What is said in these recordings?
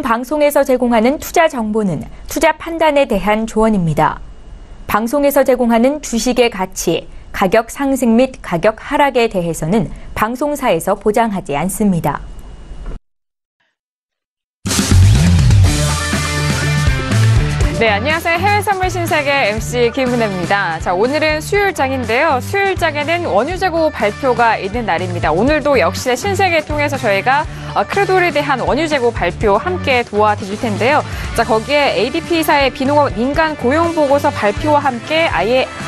본 방송에서 제공하는 투자 정보는 투자 판단에 대한 조언입니다. 방송에서 제공하는 주식의 가치, 가격 상승 및 가격 하락에 대해서는 방송사에서 보장하지 않습니다. 네, 안녕하세요. 해외선물 신세계 MC 김은혜입니다. 자, 오늘은 수요일장인데요. 수요일장에는 원유재고 발표가 있는 날입니다. 오늘도 역시 신세계 통해서 저희가 크루드올에 대한 원유재고 발표 함께 도와드릴 텐데요. 자, 거기에 ADP사의 비농업 민간 고용보고서 발표와 함께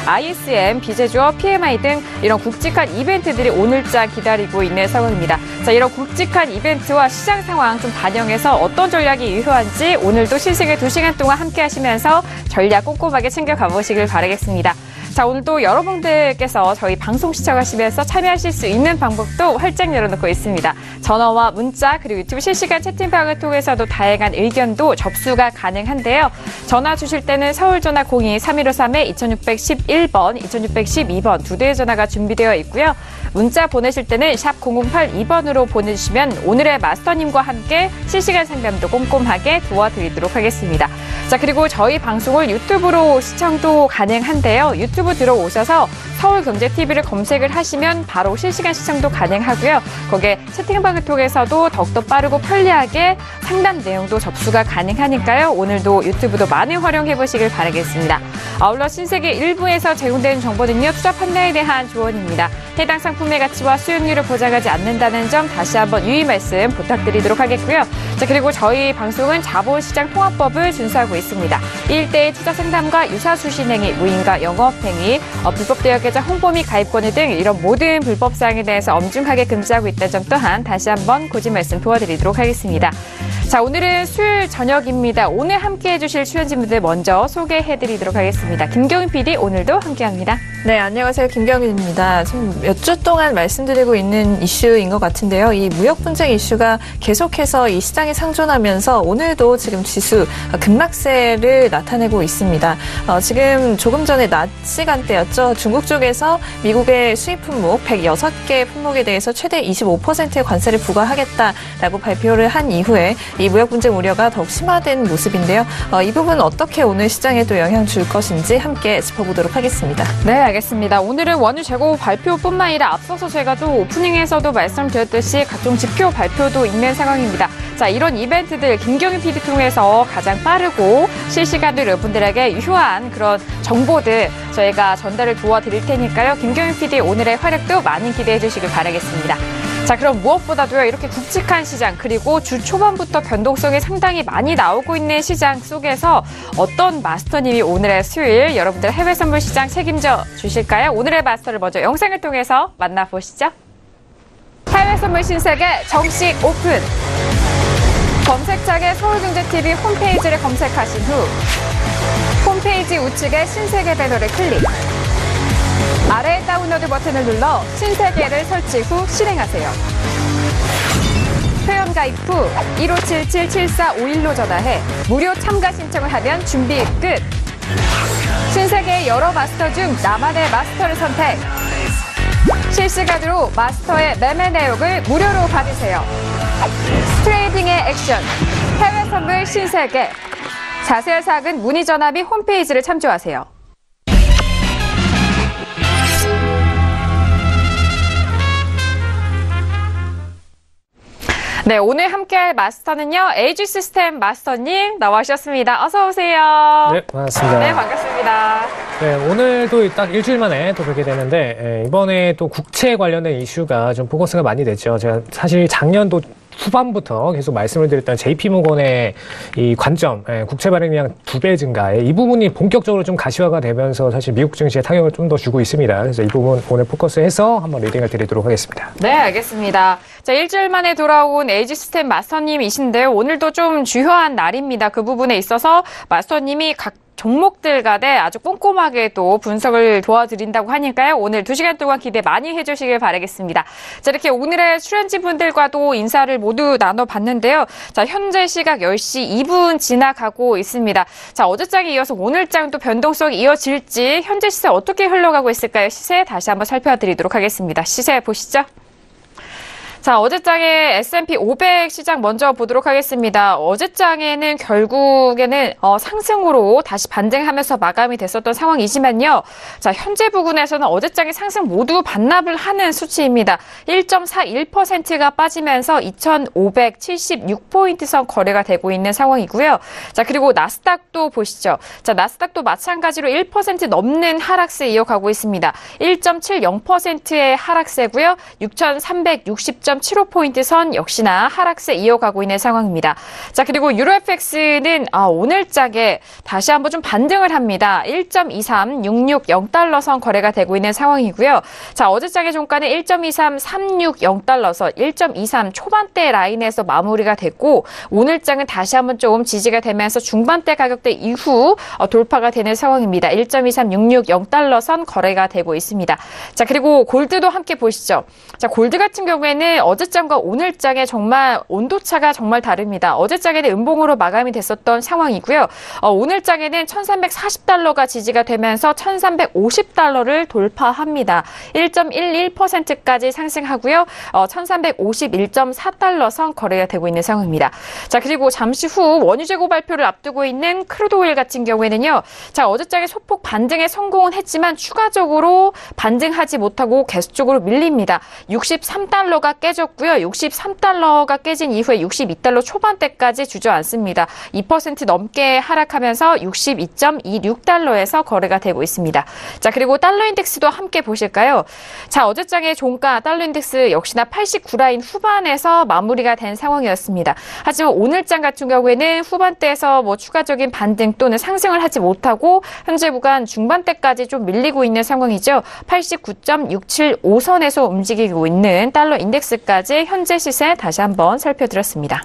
ISM, 비제조업, PMI 등 이런 굵직한 이벤트들이 오늘자 기다리고 있는 상황입니다. 자, 이런 굵직한 이벤트와 시장 상황 좀 반영해서 어떤 전략이 유효한지 오늘도 신세계 2시간 동안 함께 하시면서 전략 꼼꼼하게 챙겨가 보시길 바라겠습니다. 자, 오늘도 여러분들께서 저희 방송 시청하시면서 참여하실 수 있는 방법도 활짝 열어놓고 있습니다. 전화와 문자 그리고 유튜브 실시간 채팅방을 통해서도 다양한 의견도 접수가 가능한데요. 전화 주실 때는 서울전화 02-3153-2611번, 2612번 두 대의 전화가 준비되어 있고요. 문자 보내실 때는 샵 0082번으로 보내주시면 오늘의 마스터님과 함께 실시간 상담도 꼼꼼하게 도와드리도록 하겠습니다. 자, 그리고 저희 방송을 유튜브로 시청도 가능한데요. 유튜브 들어오셔서 서울경제TV를 검색을 하시면 바로 실시간 시청도 가능하고요. 거기에 채팅방을 통해서도 더욱더 빠르고 편리하게 상담 내용도 접수가 가능하니까요. 오늘도 유튜브도 많이 활용해 보시길 바라겠습니다. 아울러 신세계 1부에서 제공되는 정보는요. 투자 판단에 대한 조언입니다. 해당 상품의 가치와 수익률을 보장하지 않는다는 점 다시 한번 유의 말씀 부탁드리도록 하겠고요. 자, 그리고 저희 방송은 자본시장 통합법을 준수하고 있습니다. 1대1 투자 상담과 유사수신행위, 무인가 영업행위, 불법 대여 계좌 홍보 및 가입권유 등 이런 모든 불법 사항에 대해서 엄중하게 금지하고 있다는 점 또한 다시 한번 고지 말씀 도와드리도록 하겠습니다. 자, 오늘은 수요일 저녁입니다. 오늘 함께해 주실 출연진분들 먼저 소개해드리도록 하겠습니다. 김경윤 PD 오늘도 함께합니다. 네, 안녕하세요. 김경윤입니다. 지금 몇 주 동안 말씀드리고 있는 이슈인 것 같은데요. 이 무역 분쟁 이슈가 계속해서 이 시장에 상존하면서 오늘도 지금 지수 급락세를 나타내고 있습니다. 지금 조금 전에 낮 시간대였죠. 중국 쪽에서 미국의 수입 품목 106개 품목에 대해서 최대 25%의 관세를 부과하겠다라고 발표를 한 이후에 이 무역 분쟁 우려가 더욱 심화된 모습인데요. 이 부분 어떻게 오늘 시장에도 영향 줄 것인지 함께 짚어보도록 하겠습니다. 네, 알겠습니다. 오늘은 원유 재고 발표뿐만 아니라 앞서서 제가 또 오프닝에서도 말씀드렸듯이 각종 지표 발표도 있는 상황입니다. 자, 이런 이벤트들 김경윤 PD 통해서 가장 빠르고 실시간으로 여러분들에게 유효한 그런 정보들 저희가 전달을 도와드릴 테니까요. 김경윤 PD 오늘의 활약도 많이 기대해 주시길 바라겠습니다. 자, 그럼 무엇보다도요, 이렇게 굵직한 시장, 그리고 주 초반부터 변동성이 상당히 많이 나오고 있는 시장 속에서 어떤 마스터님이 오늘의 수요일 여러분들 해외 선물 시장 책임져 주실까요? 오늘의 마스터를 먼저 영상을 통해서 만나보시죠. 해외 선물 신세계 정식 오픈! 검색창에 서울경제TV 홈페이지를 검색하신 후 홈페이지 우측에 신세계 배너를 클릭. 아래 다운로드 버튼을 눌러 신세계를 설치 후 실행하세요. 회원 가입 후 1577-7451로 전화해 무료 참가 신청을 하면 준비 끝! 신세계의 여러 마스터 중 나만의 마스터를 선택! 실시간으로 마스터의 매매 내역을 무료로 받으세요. 트레이딩의 액션, 해외 선물 신세계. 자세한 사항은 문의 전화 및 홈페이지를 참조하세요. 네, 오늘 함께할 마스터는요, 에이지시스템 마스터님 나와주셨습니다. 어서 오세요. 네, 반갑습니다. 네, 반갑습니다. 네, 오늘도 딱 일주일 만에 또 뵙게 되는데, 이번에 또 국채 관련된 이슈가 좀 포커스가 많이 됐죠. 제가 사실 작년도 후반부터 계속 말씀을 드렸던 JP모건의 이 관점, 국채 발행량 2배 증가에 이 부분이 본격적으로 좀 가시화가 되면서 사실 미국 증시에 타격을 좀 더 주고 있습니다. 그래서 이 부분 오늘 포커스해서 한번 리딩을 드리도록 하겠습니다. 네, 알겠습니다. 자, 일주일 만에 돌아온 에이지시스템 마스터님이신데요. 오늘도 좀 주요한 날입니다. 그 부분에 있어서 마스터님이 각 종목들 간에 아주 꼼꼼하게 또 분석을 도와드린다고 하니까요. 오늘 2시간 동안 기대 많이 해주시길 바라겠습니다. 자, 이렇게 오늘의 출연진분들과도 인사를 모두 나눠봤는데요. 자, 현재 시각 10시 2분 지나가고 있습니다. 자, 어제장에 이어서 오늘장 또 변동성이 이어질지 현재 시세 어떻게 흘러가고 있을까요? 시세 다시 한번 살펴드리도록 하겠습니다. 시세 보시죠. 자, 어제장의 S&P 500 시장 먼저 보도록 하겠습니다. 어제장에는 결국에는 상승으로 다시 반등하면서 마감이 됐었던 상황이지만요. 자, 현재 부근에서는 어제장의 상승 모두 반납을 하는 수치입니다. 1.41%가 빠지면서 2,576포인트 선 거래가 되고 있는 상황이고요. 자, 그리고 나스닥도 보시죠. 자, 나스닥도 마찬가지로 1% 넘는 하락세 이어가고 있습니다. 1.70%의 하락세고요. 6,360.75포인트 선 역시나 하락세 이어가고 있는 상황입니다. 자, 그리고 유로FX는 오늘장에 다시 한번 좀 반등을 합니다. 1.23660달러 선 거래가 되고 있는 상황이고요. 자, 어제장의 종가는 1.23360달러 선 1.23 초반대 라인에서 마무리가 됐고 오늘장은 다시 한번 좀 지지가 되면서 중반대 가격대 이후 돌파가 되는 상황입니다. 1.23660달러 선 거래가 되고 있습니다. 자, 그리고 골드도 함께 보시죠. 자, 골드 같은 경우에는 어제장과 오늘장의 정말 온도차가 정말 다릅니다. 어제장에는 음봉으로 마감이 됐었던 상황이고요. 오늘장에는 1,340달러가 지지가 되면서 1,350달러를 돌파합니다. 1.11%까지 상승하고요. 1,351.4달러 선 거래가 되고 있는 상황입니다. 자, 그리고 잠시 후 원유 재고 발표를 앞두고 있는 크루드 오일 같은 경우에는요. 자, 어제장에 소폭 반등에 성공은 했지만 추가적으로 반등하지 못하고 계속적으로 밀립니다. 63달러가 깨졌고요. 63달러가 깨진 이후에 62달러 초반대까지 주저앉습니다. 2% 넘게 하락하면서 62.26달러에서 거래가 되고 있습니다. 자, 그리고 달러 인덱스도 함께 보실까요? 자, 어제장의 종가 달러 인덱스 역시나 89라인 후반에서 마무리가 된 상황이었습니다. 하지만 오늘장 같은 경우에는 후반대에서 추가적인 반등 또는 상승을 하지 못하고 현재 구간 중반대까지 좀 밀리고 있는 상황이죠. 89.675선에서 움직이고 있는 달러 인덱스까지 현재 시세 다시 한번 살펴드렸습니다.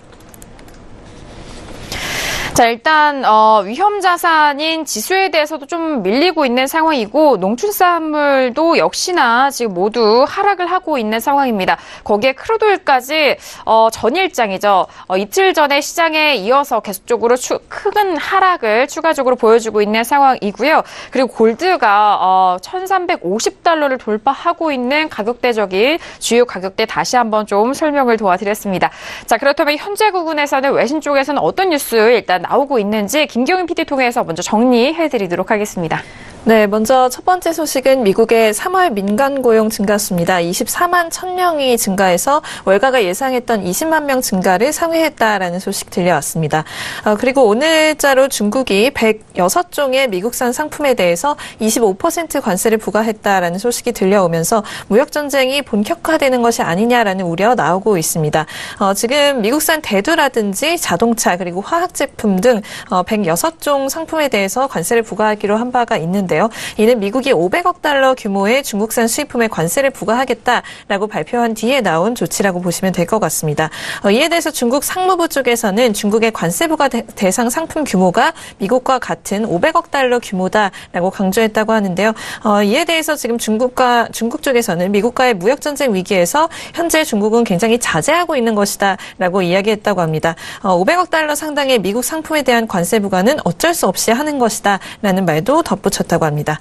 자, 일단 위험 자산인 지수에 대해서도 좀 밀리고 있는 상황이고 농축산물도 역시나 지금 모두 하락을 하고 있는 상황입니다. 거기에 크루드 오일까지 전일장이죠. 이틀 전에 시장에 이어서 계속적으로 큰 하락을 추가적으로 보여주고 있는 상황이고요. 그리고 골드가 1,350달러를 돌파하고 있는 가격대적인 주요 가격대 다시 한번 좀 설명을 도와드렸습니다. 자, 그렇다면 현재 구간에서는 외신 쪽에서는 어떤 뉴스 일단 나오고 있는지 김경윤 PD 통해서 먼저 정리해드리도록 하겠습니다. 네, 먼저 첫 번째 소식은 미국의 3월 민간 고용 증가수입니다. 24만 1,000명이 증가해서 월가가 예상했던 20만 명 증가를 상회했다라는 소식 들려왔습니다. 그리고 오늘자로 중국이 106종의 미국산 상품에 대해서 25% 관세를 부과했다라는 소식이 들려오면서 무역전쟁이 본격화되는 것이 아니냐라는 우려 나오고 있습니다. 지금 미국산 대두라든지 자동차 그리고 화학제품 등 106종 상품에 대해서 관세를 부과하기로 한 바가 있는데요. 이는 미국이 500억 달러 규모의 중국산 수입품에 관세를 부과하겠다라고 발표한 뒤에 나온 조치라고 보시면 될 것 같습니다. 이에 대해서 중국 상무부 쪽에서는 중국의 관세 부과 대상 상품 규모가 미국과 같은 500억 달러 규모다라고 강조했다고 하는데요. 이에 대해서 지금 중국 쪽에서는 미국과의 무역전쟁 위기에서 현재 중국은 굉장히 자제하고 있는 것이다라고 이야기했다고 합니다. 500억 달러 상당의 미국 상품에 대한 관세 부과는 어쩔 수 없이 하는 것이다라는 말도 덧붙였다고 합니다.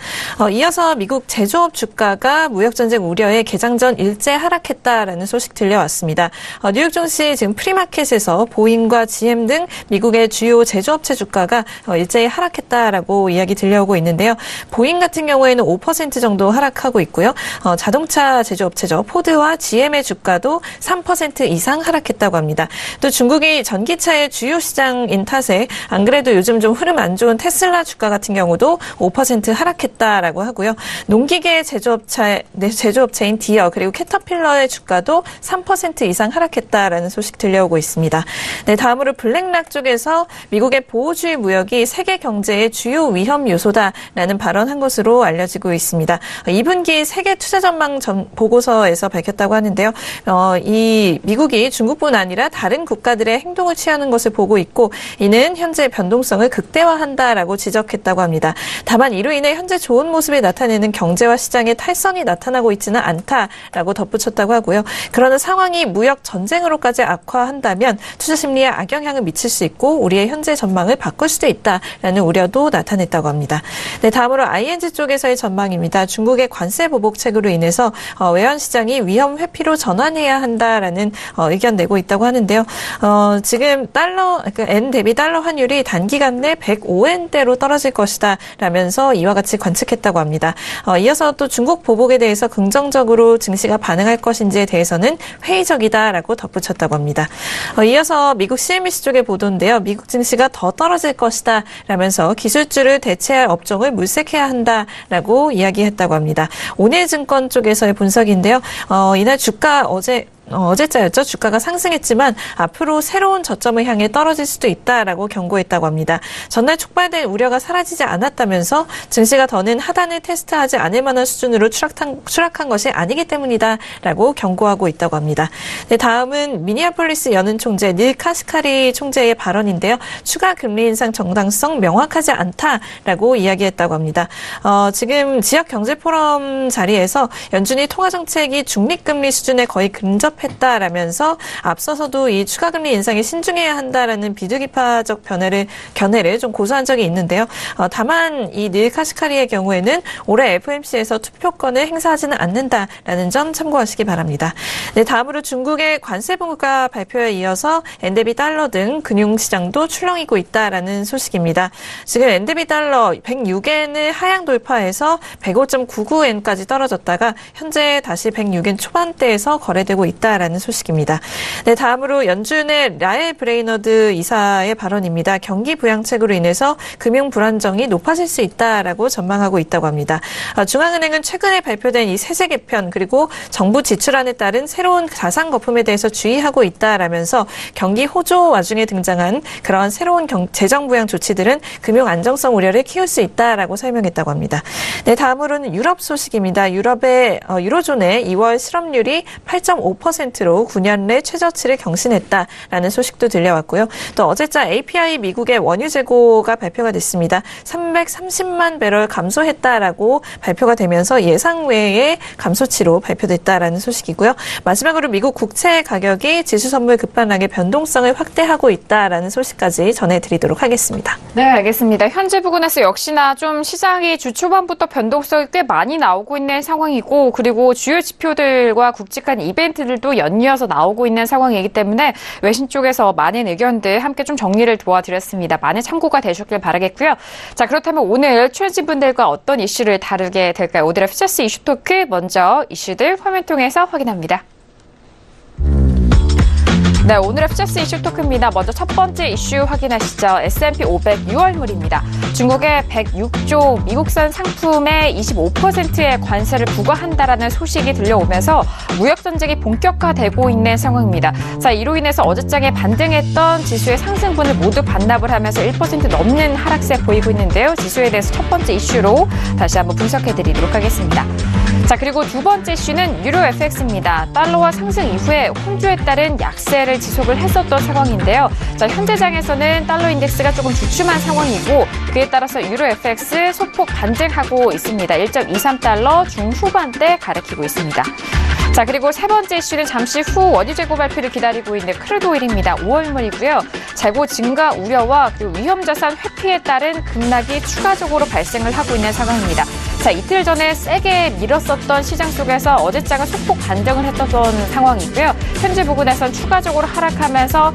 이어서 미국 제조업 주가가 무역전쟁 우려에 개장 전 일제 하락했다라는 소식 들려왔습니다. 뉴욕 증시 지금 프리마켓에서 보잉과 GM 등 미국의 주요 제조업체 주가가 일제히 하락했다라고 이야기 들려오고 있는데요. 보잉 같은 경우에는 5% 정도 하락하고 있고요. 자동차 제조업체죠. 포드와 GM의 주가도 3% 이상 하락했다고 합니다. 또 중국이 전기차의 주요 시장인 탓에 안 그래도 요즘 좀 흐름 안 좋은 테슬라 주가 같은 경우도 5% 하락했다라고 하고요. 농기계 제조업체인 디어 그리고 캐터필러의 주가도 3% 이상 하락했다라는 소식 들려오고 있습니다. 네, 다음으로 블랙락 쪽에서 미국의 보호주의 무역이 세계 경제의 주요 위험 요소다라는 발언한 것으로 알려지고 있습니다. 2분기 세계 투자 전망 보고서에서 밝혔다고 하는데요. 이 미국이 중국뿐 아니라 다른 국가들의 행동을 취하는 것을 보고 있고 이는 현재 변동성을 극대화한다라고 지적했다고 합니다. 다만 이로 인해 현재 좋은 모습을 나타내는 경제와 시장의 탈선이 나타나고 있지는 않다라고 덧붙였다고 하고요. 그러나 상황이 무역 전쟁으로까지 악화한다면 투자 심리에 악영향을 미칠 수 있고 우리의 현재 전망을 바꿀 수도 있다라는 우려도 나타냈다고 합니다. 네, 다음으로 ING 쪽에서의 전망입니다. 중국의 관세 보복책으로 인해서 외환 시장이 위험 회피로 전환해야 한다라는 의견 내고 있다고 하는데요. 지금 엔 대비 달러 환율이 단기간 내 105엔대로 떨어질 것이다 라면서 이와 같이 관측했다고 합니다. 이어서 또 중국 보복에 대해서 긍정적으로 증시가 반응할 것인지에 대해서는 회의적이다라고 덧붙였다고 합니다. 이어서 미국 CNBC 쪽의 보도인데요. 미국 증시가 더 떨어질 것이다 라면서 기술주를 대체할 업종을 물색해야 한다라고 이야기했다고 합니다. 오늘증권 쪽에서의 분석인데요. 이날 주가 어제자였죠. 주가가 상승했지만 앞으로 새로운 저점을 향해 떨어질 수도 있다라고 경고했다고 합니다. 전날 촉발된 우려가 사라지지 않았다면서 증시가 더는 하단을 테스트하지 않을 만한 수준으로 추락한 것이 아니기 때문이다라고 경고하고 있다고 합니다. 네, 다음은 미니애폴리스 연은 총재 닐 카시카리 총재의 발언인데요. 추가 금리 인상 정당성 명확하지 않다라고 이야기했다고 합니다. 지금 지역경제포럼 자리에서 연준이 통화정책이 중립금리 수준에 거의 근접했다라면서 앞서서도 이 추가금리 인상에 신중해야 한다라는 비둘기파적 견해를 좀 고수한 적이 있는데요. 다만 이 닐 카시카리의 경우에는 올해 FOMC에서 투표권을 행사하지는 않는다라는 점 참고하시기 바랍니다. 네, 다음으로 중국의 관세 분과 발표에 이어서 엔대비 달러 등 금융시장도 출렁이고 있다라는 소식입니다. 지금 엔대비 달러 106엔을 하향 돌파해서 105.99엔까지 떨어졌다가 현재 다시 106엔 초반대에서 거래되고 있다라는 소식입니다. 네, 다음으로 연준의 라엘 브레이너드 이사의 발언입니다. 경기 부양책으로 인해서 금융 불안정이 높아질 수 있다라고 전망하고 있다고 합니다. 중앙은행은 최근에 발표된 이 세제 개편 그리고 정부 지출안에 따른 새로운 자산 거품에 대해서 주의하고 있다라면서 경기 호조 와중에 등장한 그러한 새로운 재정 부양 조치들은 금융 안정성 우려를 키울 수 있다라고 설명했다고 합니다. 네, 다음으로는 유럽 소식입니다. 유럽의 유로존의 2월 실업률이 8.5%로 9년 내 최저치를 경신했다라는 소식도 들려왔고요. 또 어제자 API 미국의 원유 재고가 발표가 됐습니다. 330만 배럴 감소했다라고 발표가 되면서 예상 외의 감소치로 발표됐다라는 소식이고요. 마지막으로 미국 국채 가격이 지수 선물 급반하게 변동성을 확대하고 있다라는 소식까지 전해드리도록 하겠습니다. 네, 알겠습니다. 현재 부근에서 역시나 좀 시장이 주 초반부터 변동성이 꽤 많이 나오고 있는 상황이고 그리고 주요 지표들과 굵직한 이벤트들도 연이어서 나오고 있는 상황이기 때문에 외신 쪽에서 많은 의견들 함께 좀 정리를 도와드렸습니다. 많은 참고가 되셨길 바라겠고요. 자, 그렇다면 오늘 출연진분들과 어떤 이슈를 다루게 될까요? 오늘의 퓨처스 이슈 토크 먼저 이슈들 화면 통해서 확인합니다. 네, 오늘의 퓨처스 이슈 토크입니다. 먼저 첫 번째 이슈 확인하시죠. S&P 500 6월물입니다. 중국의 106조 미국산 상품에 25%의 관세를 부과한다라는 소식이 들려오면서 무역 전쟁이 본격화되고 있는 상황입니다. 자, 이로 인해서 어제장에 반등했던 지수의 상승분을 모두 반납을 하면서 1% 넘는 하락세 보이고 있는데요. 지수에 대해서 첫 번째 이슈로 다시 한번 분석해드리도록 하겠습니다. 자, 그리고 두 번째 이슈는 유로 FX입니다. 달러화 상승 이후에 혼조에 따른 약세를 지속을 했었던 상황인데요. 자, 현재 장에서는 달러 인덱스가 조금 주춤한 상황이고 그에 따라서 유로 FX 소폭 반등하고 있습니다. 1.23달러 중후반대 가리키고 있습니다. 자, 그리고 세 번째 이슈는 잠시 후 원유 재고 발표를 기다리고 있는 크루드 오일입니다. 5월물이고요. 재고 증가 우려와 그리고 위험 자산 회피에 따른 급락이 추가적으로 발생을 하고 있는 상황입니다. 자, 이틀 전에 세게 밀었었던 시장 속에서 어제장은 소폭 반등을 했던 상황이고요. 현재 부근에선 추가적으로 하락하면서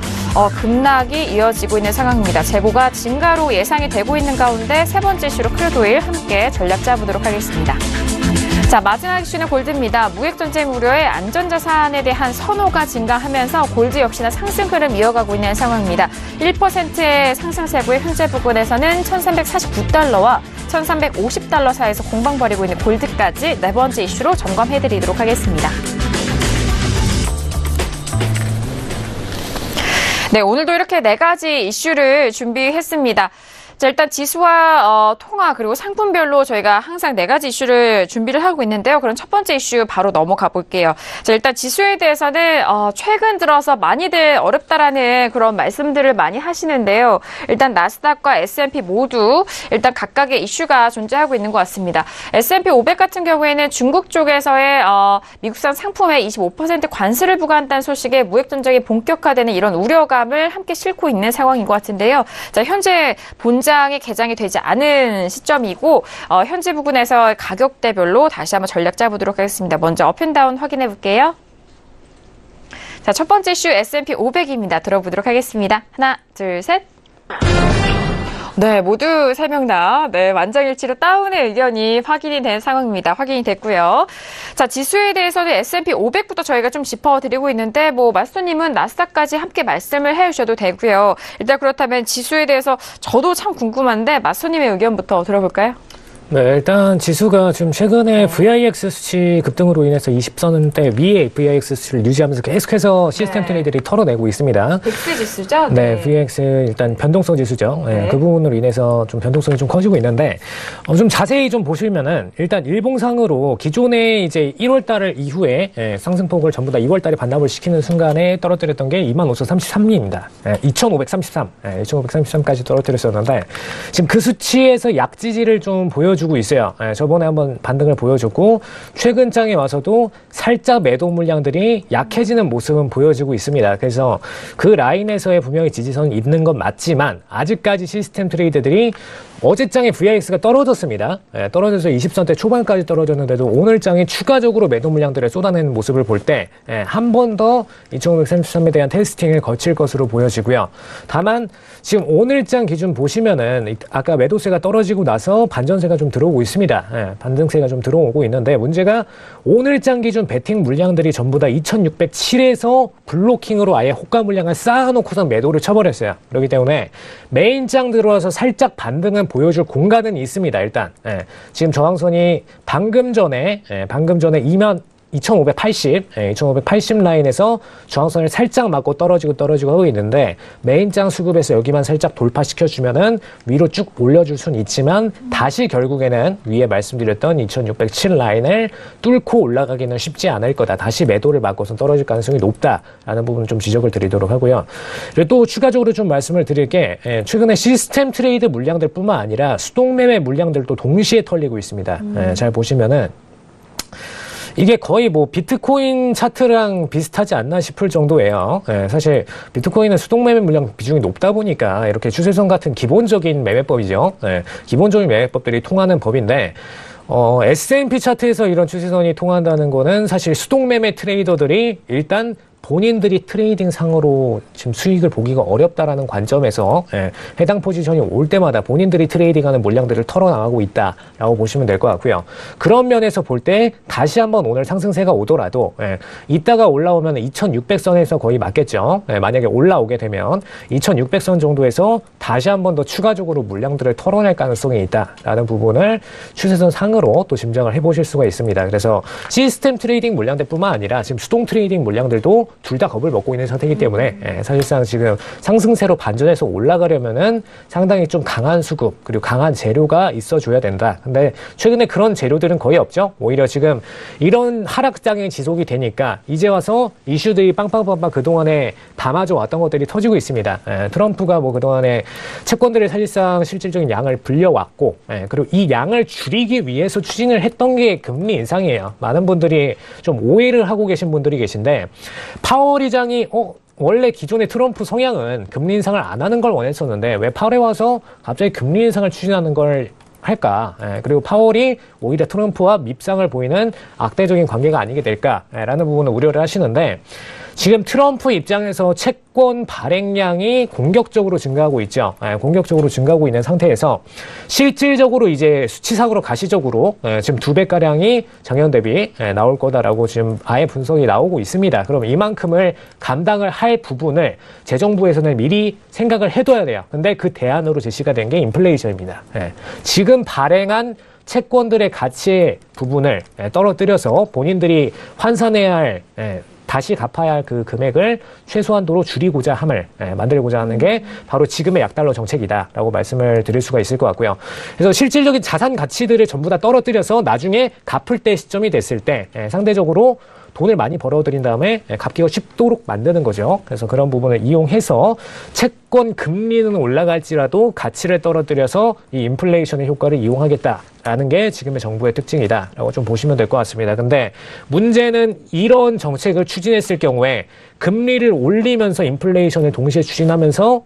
급락이 이어지고 있는 상황입니다. 재고가 증가로 예상이 되고 있는 가운데 세 번째 이슈로 크루드 오일 함께 전략 짜보도록 하겠습니다. 자, 마지막 이슈는 골드입니다. 무역전쟁 우려에 안전자산에 대한 선호가 증가하면서 골드 역시나 상승 흐름 이어가고 있는 상황입니다. 1%의 상승세고의 현재 부근에서는 1349달러와 1350달러 사이에서 공방 벌이고 있는 골드까지 네 번째 이슈로 점검해드리도록 하겠습니다. 네, 오늘도 이렇게 네 가지 이슈를 준비했습니다. 자, 일단 지수와 통화 그리고 상품별로 저희가 항상 4가지 이슈를 준비를 하고 있는데요. 그럼 첫 번째 이슈 바로 넘어가 볼게요. 자, 일단 지수에 대해서는 최근 들어서 많이들 어렵다라는 그런 말씀들을 많이 하시는데요. 일단 나스닥과 S&P 모두 일단 각각의 이슈가 존재하고 있는 것 같습니다. S&P 500 같은 경우에는 중국 쪽에서의 미국산 상품에 25% 관세를 부과한다는 소식에 무역 전쟁이 본격화되는 이런 우려감을 함께 싣고 있는 상황인 것 같은데요. 자, 현재 본장이 개장이 되지 않은 시점이고 현재 부근에서 가격대별로 다시 한번 전략 짜보도록 하겠습니다. 먼저 업앤다운 확인해 볼게요. 자, 첫 번째 이슈 S&P 500입니다. 들어보도록 하겠습니다. 하나, 둘, 셋. 네, 모두 3명 다, 만장일치로 다운의 의견이 확인이 된 상황입니다. 확인이 됐고요. 자, 지수에 대해서는 S&P 500부터 저희가 좀 짚어드리고 있는데, 마스터님은 나스닥까지 함께 말씀을 해주셔도 되고요. 일단 그렇다면 지수에 대해서 저도 참 궁금한데, 마스터님의 의견부터 들어볼까요? 네, 일단 지수가 지금 최근에 VIX 수치 급등으로 인해서 20선대 위에 VIX 수치를 유지하면서 계속해서 시스템 트레이드들이 털어내고 있습니다. 빅스 지수죠? 네, VIX 일단 변동성 지수죠. 네. 그 부분으로 인해서 좀 변동성이 좀 커지고 있는데 좀 자세히 좀 보시면은 일단 일봉상으로 기존에 이제 1월 달 이후에 상승폭을 전부 다 2월 달에 반납을 시키는 순간에 떨어뜨렸던 게 2533입니다. 2533, 2533까지 떨어뜨렸었는데 지금 그 수치에서 약지지를 좀 보여주고 있어요. 저번에 한번 반등을 보여줬고 최근 장에 와서도 살짝 매도 물량들이 약해지는 모습은 보여지고 있습니다. 그래서 그 라인에서의 분명히 지지선이 있는 건 맞지만 아직까지 시스템 트레이드들이 어제 장에 VIX가 떨어졌습니다. 떨어져서 20선대 초반까지 떨어졌는데도 오늘 장에 추가적으로 매도 물량들을 쏟아내는 모습을 볼 때 한 번 더 2533에 대한 테스팅을 거칠 것으로 보여지고요. 다만 지금 오늘 장 기준 보시면은 아까 매도세가 떨어지고 나서 반전세가 좀 들어오고 있습니다. 반등세가 좀 들어오고 있는데 문제가 오늘 장 기준 베팅 물량들이 전부 다 2607에서 블로킹으로 아예 호가 물량을 쌓아놓고서 매도를 쳐버렸어요. 그렇기 때문에 메인 장 들어와서 살짝 반등은 보여줄 공간은 있습니다. 일단 지금 저항선이 방금 전에 2580 라인에서 저항선을 살짝 맞고 떨어지고 하고 있는데 메인장 수급에서 여기만 살짝 돌파시켜주면은 위로 쭉 올려줄 수는 있지만 다시 결국에는 위에 말씀드렸던 2607 라인을 뚫고 올라가기는 쉽지 않을 거다. 다시 매도를 맞고선 떨어질 가능성이 높다라는 부분을 좀 지적을 드리도록 하고요. 그리고 또 추가적으로 좀 말씀을 드릴 게 최근에 시스템 트레이드 물량들 뿐만 아니라 수동매매 물량들도 동시에 털리고 있습니다. 잘 보시면은 이게 거의 비트코인 차트랑 비슷하지 않나 싶을 정도예요. 사실 비트코인은 수동매매 물량 비중이 높다 보니까 이렇게 추세선 같은 기본적인 매매법이죠. 기본적인 매매법들이 통하는 법인데 S&P 차트에서 이런 추세선이 통한다는 거는 사실 수동매매 트레이더들이 일단 본인들이 트레이딩 상으로 지금 수익을 보기가 어렵다라는 관점에서 해당 포지션이 올 때마다 본인들이 트레이딩하는 물량들을 털어나가고 있다라고 보시면 될 것 같고요. 그런 면에서 볼 때 다시 한번 오늘 상승세가 오더라도 이따가 올라오면 2600선에서 거의 맞겠죠. 만약에 올라오게 되면 2600선 정도에서 다시 한번 더 추가적으로 물량들을 털어낼 가능성이 있다라는 부분을 추세선 상으로 또 짐작을 해보실 수가 있습니다. 그래서 시스템 트레이딩 물량들뿐만 아니라 지금 수동 트레이딩 물량들도 둘 다 겁을 먹고 있는 상태이기 때문에 사실상 지금 상승세로 반전해서 올라가려면은 상당히 좀 강한 수급 그리고 강한 재료가 있어줘야 된다. 근데 최근에 그런 재료들은 거의 없죠. 오히려 지금 이런 하락장이 지속이 되니까 이제 와서 이슈들이 빵빵빵빵 그동안에 담아져 왔던 것들이 터지고 있습니다. 트럼프가 그동안에 채권들을 사실상 실질적인 양을 불려왔고 그리고 이 양을 줄이기 위해서 추진을 했던 게 금리 인상이에요. 많은 분들이 좀 오해를 하고 계신 분들이 계신데 파월 의장이 원래 기존의 트럼프 성향은 금리 인상을 안 하는 걸 원했었는데 왜 파월에 와서 갑자기 금리 인상을 추진하는 걸 할까? 그리고 파월이 오히려 트럼프와 밉상을 보이는 악대적인 관계가 아니게 될까라는 부분을 우려를 하시는데 지금 트럼프 입장에서 채권 발행량이 공격적으로 증가하고 있죠. 공격적으로 증가하고 있는 상태에서 실질적으로 이제 수치상으로 가시적으로 지금 2배가량이 작년 대비 나올 거다라고 지금 아예 분석이 나오고 있습니다. 그럼 이만큼을 감당을 할 부분을 재정부에서는 미리 생각을 해둬야 돼요. 근데 그 대안으로 제시가 된 게 인플레이션입니다. 지금 발행한 채권들의 가치의 부분을 떨어뜨려서 본인들이 환산해야 할 다시 갚아야 할 그 금액을 최소한도로 줄이고자 함을 만들고자 하는 게 바로 지금의 약달러 정책이다라고 말씀을 드릴 수가 있을 것 같고요. 그래서 실질적인 자산 가치들을 전부 다 떨어뜨려서 나중에 갚을 때 시점이 됐을 때 상대적으로 돈을 많이 벌어들인 다음에 갚기가 쉽도록 만드는 거죠. 그래서 그런 부분을 이용해서 채권 금리는 올라갈지라도 가치를 떨어뜨려서 이 인플레이션의 효과를 이용하겠다라는 게 지금의 정부의 특징이다라고 좀 보시면 될 것 같습니다. 근데 문제는 이런 정책을 추진했을 경우에 금리를 올리면서 인플레이션을 동시에 추진하면서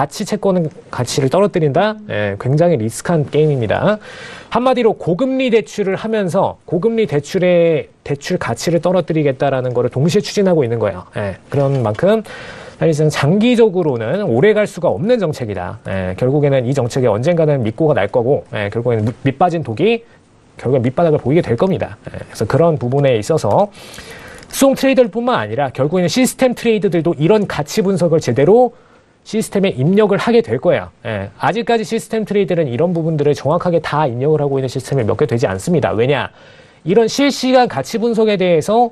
채권은 가치를 떨어뜨린다? 굉장히 리스크한 게임입니다. 한마디로 고금리 대출을 하면서 고금리 대출 가치를 떨어뜨리겠다라는 거를 동시에 추진하고 있는 거예요. 그런 만큼 사실상 장기적으로는 오래 갈 수가 없는 정책이다. 결국에는 이 정책에 언젠가는 밑고가 날 거고, 결국에는 밑빠진 독이 결국에 밑바닥을 보이게 될 겁니다. 그래서 그런 부분에 있어서 수송 트레이더뿐만 아니라 결국에는 시스템 트레이더들도 이런 가치 분석을 제대로 시스템에 입력을 하게 될 거예요. 아직까지 시스템 트레이더는 이런 부분들을 정확하게 다 입력을 하고 있는 시스템이 몇 개 되지 않습니다. 왜냐? 이런 실시간 가치 분석에 대해서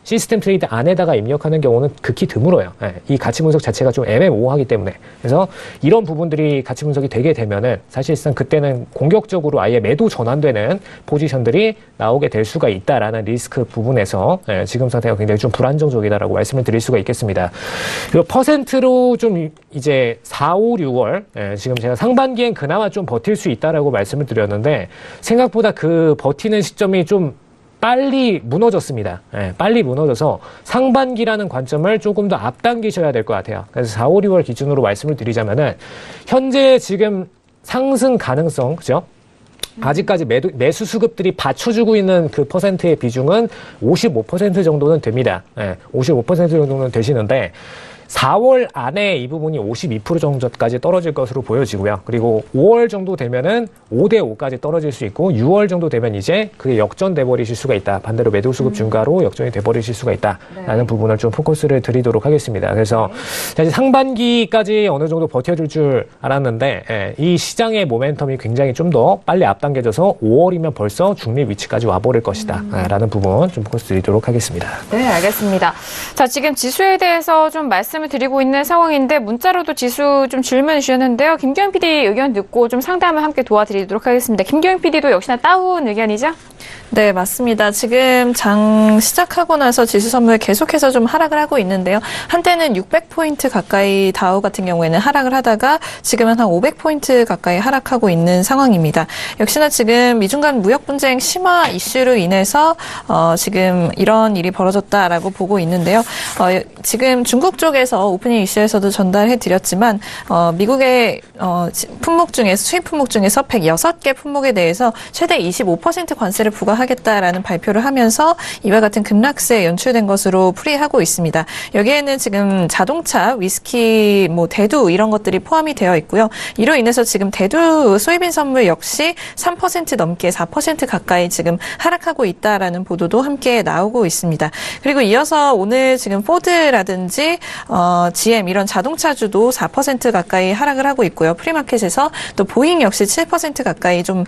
시스템 트레이드 안에다가 입력하는 경우는 극히 드물어요. 이 가치 분석 자체가 좀 애매모호하기 때문에. 그래서 이런 부분들이 가치 분석이 되게 되면은 사실상 그때는 공격적으로 아예 매도 전환되는 포지션들이 나오게 될 수가 있다라는 리스크 부분에서 지금 상태가 굉장히 좀 불안정적이다라고 말씀을 드릴 수가 있겠습니다. 그리고 퍼센트로 좀 이제 4, 5, 6월 지금 제가 상반기엔 그나마 좀 버틸 수 있다라고 말씀을 드렸는데 생각보다 그 버티는 시점이 좀 빨리 무너졌습니다. 빨리 무너져서 상반기라는 관점을 조금 더 앞당기셔야 될 것 같아요. 그래서 4, 5, 6월 기준으로 말씀을 드리자면은 현재 지금 상승 가능성, 그죠? 아직까지 매수 수급들이 받쳐주고 있는 그 퍼센트의 비중은 55% 정도는 됩니다. 55% 정도는 되시는데 4월 안에 이 부분이 52% 정도까지 떨어질 것으로 보여지고요. 그리고 5월 정도 되면은 5대5까지 떨어질 수 있고 6월 정도 되면 이제 그게 역전돼 버리실 수가 있다. 반대로 매도 수급 증가로 역전이 돼 버리실 수가 있다라는 부분을 좀 포커스를 드리도록 하겠습니다. 그래서 사실 상반기까지 어느 정도 버텨줄 줄 알았는데 이 시장의 모멘텀이 굉장히 좀 더 빨리 앞당겨져서 5월이면 벌써 중립 위치까지 와버릴 것이다. 라는 부분 좀 포커스 드리도록 하겠습니다. 네, 알겠습니다. 자, 지금 지수에 대해서 좀 말씀을 드리고 있는 상황인데 문자로도 지수 좀 질문 주셨는데요. 김경영 PD 의견 듣고 좀 상담을 함께 도와드리도록 하겠습니다. 김경영 PD도 역시나 다운 의견이죠? 네, 맞습니다. 지금 장 시작하고 나서 지수 선물 계속해서 좀 하락을 하고 있는데요. 한때는 600포인트 가까이 다우 같은 경우에는 하락을 하다가 지금은 한 500포인트 가까이 하락하고 있는 상황입니다. 역시나 지금 미중 간 무역 분쟁 심화 이슈로 인해서 지금 이런 일이 벌어졌다라고 보고 있는데요. 지금 중국 쪽에서 오프닝 이슈에서도 전달해 드렸지만 미국의 품목 중에서 수입 품목 중에서 106개 품목에 대해서 최대 25% 관세를 부과하겠다라는 발표를 하면서 이와 같은 급락세에 연출된 것으로 풀이하고 있습니다. 여기에는 지금 자동차, 위스키, 대두 이런 것들이 포함이 되어 있고요. 이로 인해서 지금 대두 소이빈 선물 역시 3% 넘게 4% 가까이 지금 하락하고 있다라는 보도도 함께 나오고 있습니다. 그리고 이어서 오늘 지금 포드라든지 GM 이런 자동차주도 4% 가까이 하락을 하고 있고요. 프리마켓에서 또 보잉 역시 7% 가까이 좀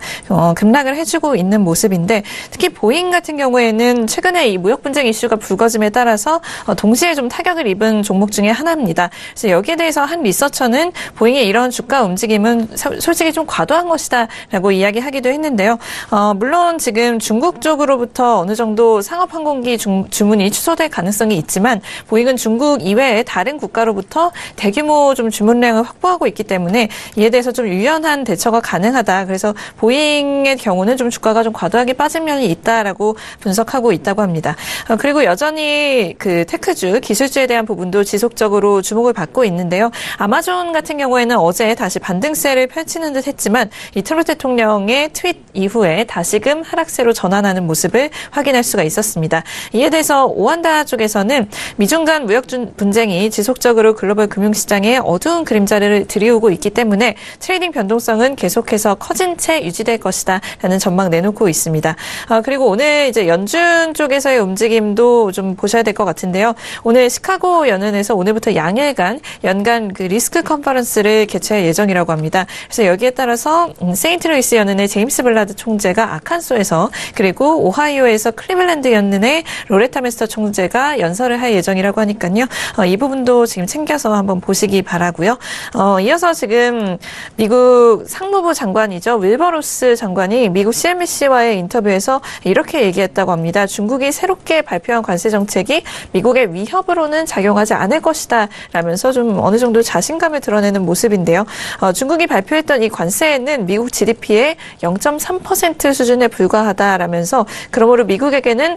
급락을 해주고 있는 모습인데 특히 보잉 같은 경우에는 최근에 이 무역 분쟁 이슈가 불거짐에 따라서 동시에 좀 타격을 입은 종목 중에 하나입니다. 그래서 여기에 대해서 한 리서처는 보잉의 이런 주가 움직임은 솔직히 좀 과도한 것이다라고 이야기하기도 했는데요. 물론 지금 중국 쪽으로부터 어느 정도 상업항공기 주문이 취소될 가능성이 있지만 보잉은 중국 이외의 다른 국가로부터 대규모 좀 주문량을 확보하고 있기 때문에 이에 대해서 좀 유연한 대처가 가능하다. 그래서 보잉의 경우는 좀 주가가 좀 과도하게 빠진 면이 있다라고 분석하고 있다고 합니다. 그리고 여전히 그 테크주, 기술주에 대한 부분도 지속적으로 주목을 받고 있는데요. 아마존 같은 경우에는 어제 다시 반등세를 펼치는 듯 했지만 이 트럼프 대통령의 트윗 이후에 다시금 하락세로 전환하는 모습을 확인할 수가 있었습니다. 이에 대해서 오한다 쪽에서는 미중 간 무역 분쟁이 상황이 지속적으로 글로벌 금융시장에 어두운 그림자를 들이우고 있기 때문에 트레이딩 변동성은 계속해서 커진 채 유지될 것이다라는 전망 내놓고 있습니다. 그리고 오늘 이제 연준 쪽에서의 움직임도 좀 보셔야 될 것 같은데요. 오늘 시카고 연은에서 오늘부터 양일간 연간 그 리스크 컨퍼런스를 개최할 예정이라고 합니다. 그래서 여기에 따라서 세인트루이스 연은의 제임스 블라드 총재가 아칸소에서 그리고 오하이오에서 클리블랜드 연은의 로레타 메스터 총재가 연설을 할 예정이라고 하니까요. 이 부분도 지금 챙겨서 한번 보시기 바라고요. 이어서 지금 미국 상무부 장관이죠. 윌버 로스 장관이 미국 CNBC와의 인터뷰에서 이렇게 얘기했다고 합니다. 중국이 새롭게 발표한 관세 정책이 미국의 위협으로는 작용하지 않을 것이다 라면서 좀 어느 정도 자신감을 드러내는 모습인데요. 중국이 발표했던 이 관세는 미국 GDP의 0.3% 수준에 불과하다라면서 그러므로 미국에게는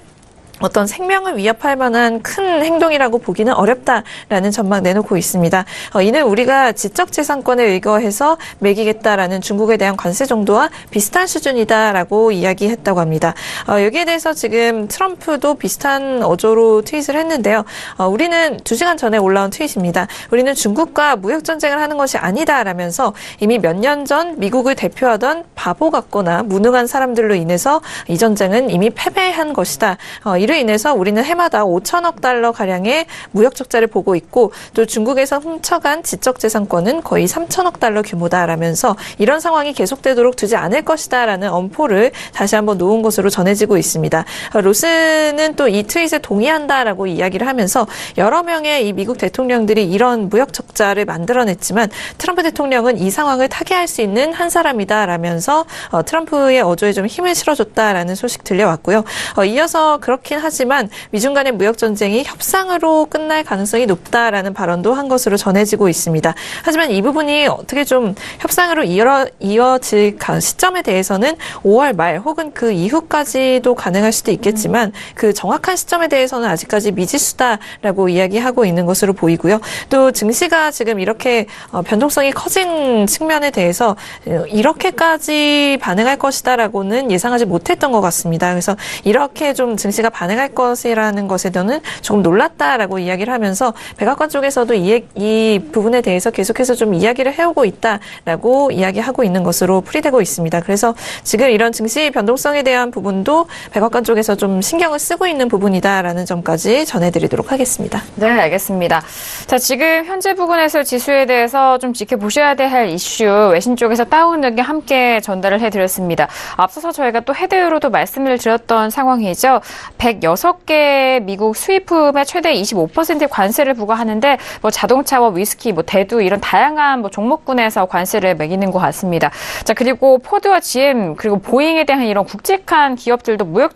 어떤 생명을 위협할 만한 큰 행동이라고 보기는 어렵다라는 전망 내놓고 있습니다. 이는 우리가 지적재산권에 의거해서 매기겠다라는 중국에 대한 관세 정도와 비슷한 수준이다라고 이야기했다고 합니다. 여기에 대해서 지금 트럼프도 비슷한 어조로 트윗을 했는데요. 우리는 2시간 전에 올라온 트윗입니다. 우리는 중국과 무역전쟁을 하는 것이 아니다라면서 이미 몇 년 전 미국을 대표하던 바보 같거나 무능한 사람들로 인해서 이 전쟁은 이미 패배한 것이다. 이로 인해서 우리는 해마다 5천억 달러 가량의 무역 적자를 보고 있고 또 중국에서 훔쳐간 지적재산권은 거의 3천억 달러 규모다라면서 이런 상황이 계속되도록 두지 않을 것이다라는 엄포를 다시 한번 놓은 것으로 전해지고 있습니다. 로스는 또 이 트윗에 동의한다라고 이야기를 하면서 여러 명의 이 미국 대통령들이 이런 무역 적자를 만들어냈지만 트럼프 대통령은 이 상황을 타개할 수 있는 한 사람이다라면서 트럼프의 어조에 좀 힘을 실어줬다라는 소식 들려왔고요. 이어서 그렇긴 하지만 미중 간의 무역 전쟁이 협상으로 끝날 가능성이 높다라는 발언도 한 것으로 전해지고 있습니다. 하지만 이 부분이 어떻게 좀 협상으로 이어질 시점에 대해서는 5월 말 혹은 그 이후까지도 가능할 수도 있겠지만 그 정확한 시점에 대해서는 아직까지 미지수다라고 이야기하고 있는 것으로 보이고요. 또 증시가 지금 이렇게 변동성이 커진 측면에 대해서 이렇게까지 반응할 것이다라고는 예상하지 못했던 것 같습니다. 그래서 이렇게 좀 증시가 반응할 것이라는 것에 대해서는 조금 놀랐다라고 이야기를 하면서 백악관 쪽에서도 이 부분에 대해서 계속해서 좀 이야기를 해오고 있다라고 이야기하고 있는 것으로 풀이되고 있습니다. 그래서 지금 이런 증시 변동성에 대한 부분도 백악관 쪽에서 좀 신경을 쓰고 있는 부분이다라는 점까지 전해드리도록 하겠습니다. 네, 알겠습니다. 자, 지금 현재 부근에서 지수에 대해서 좀 지켜보셔야 될 이슈 외신 쪽에서 따온 의견 함께 전달을 해드렸습니다. 앞서서 저희가 또 헤드로도 말씀을 드렸던 상황이죠. 106개 미국 수입품에 최대 25%의 관세를 부과하는데 뭐 자동차와 위스키, 뭐 대두 이런 다양한 뭐 종목군에서 관세를 매기는 것 같습니다. 자, 그리고 포드와 GM 그리고 보잉에 대한 이런 굵직한 기업들도 무역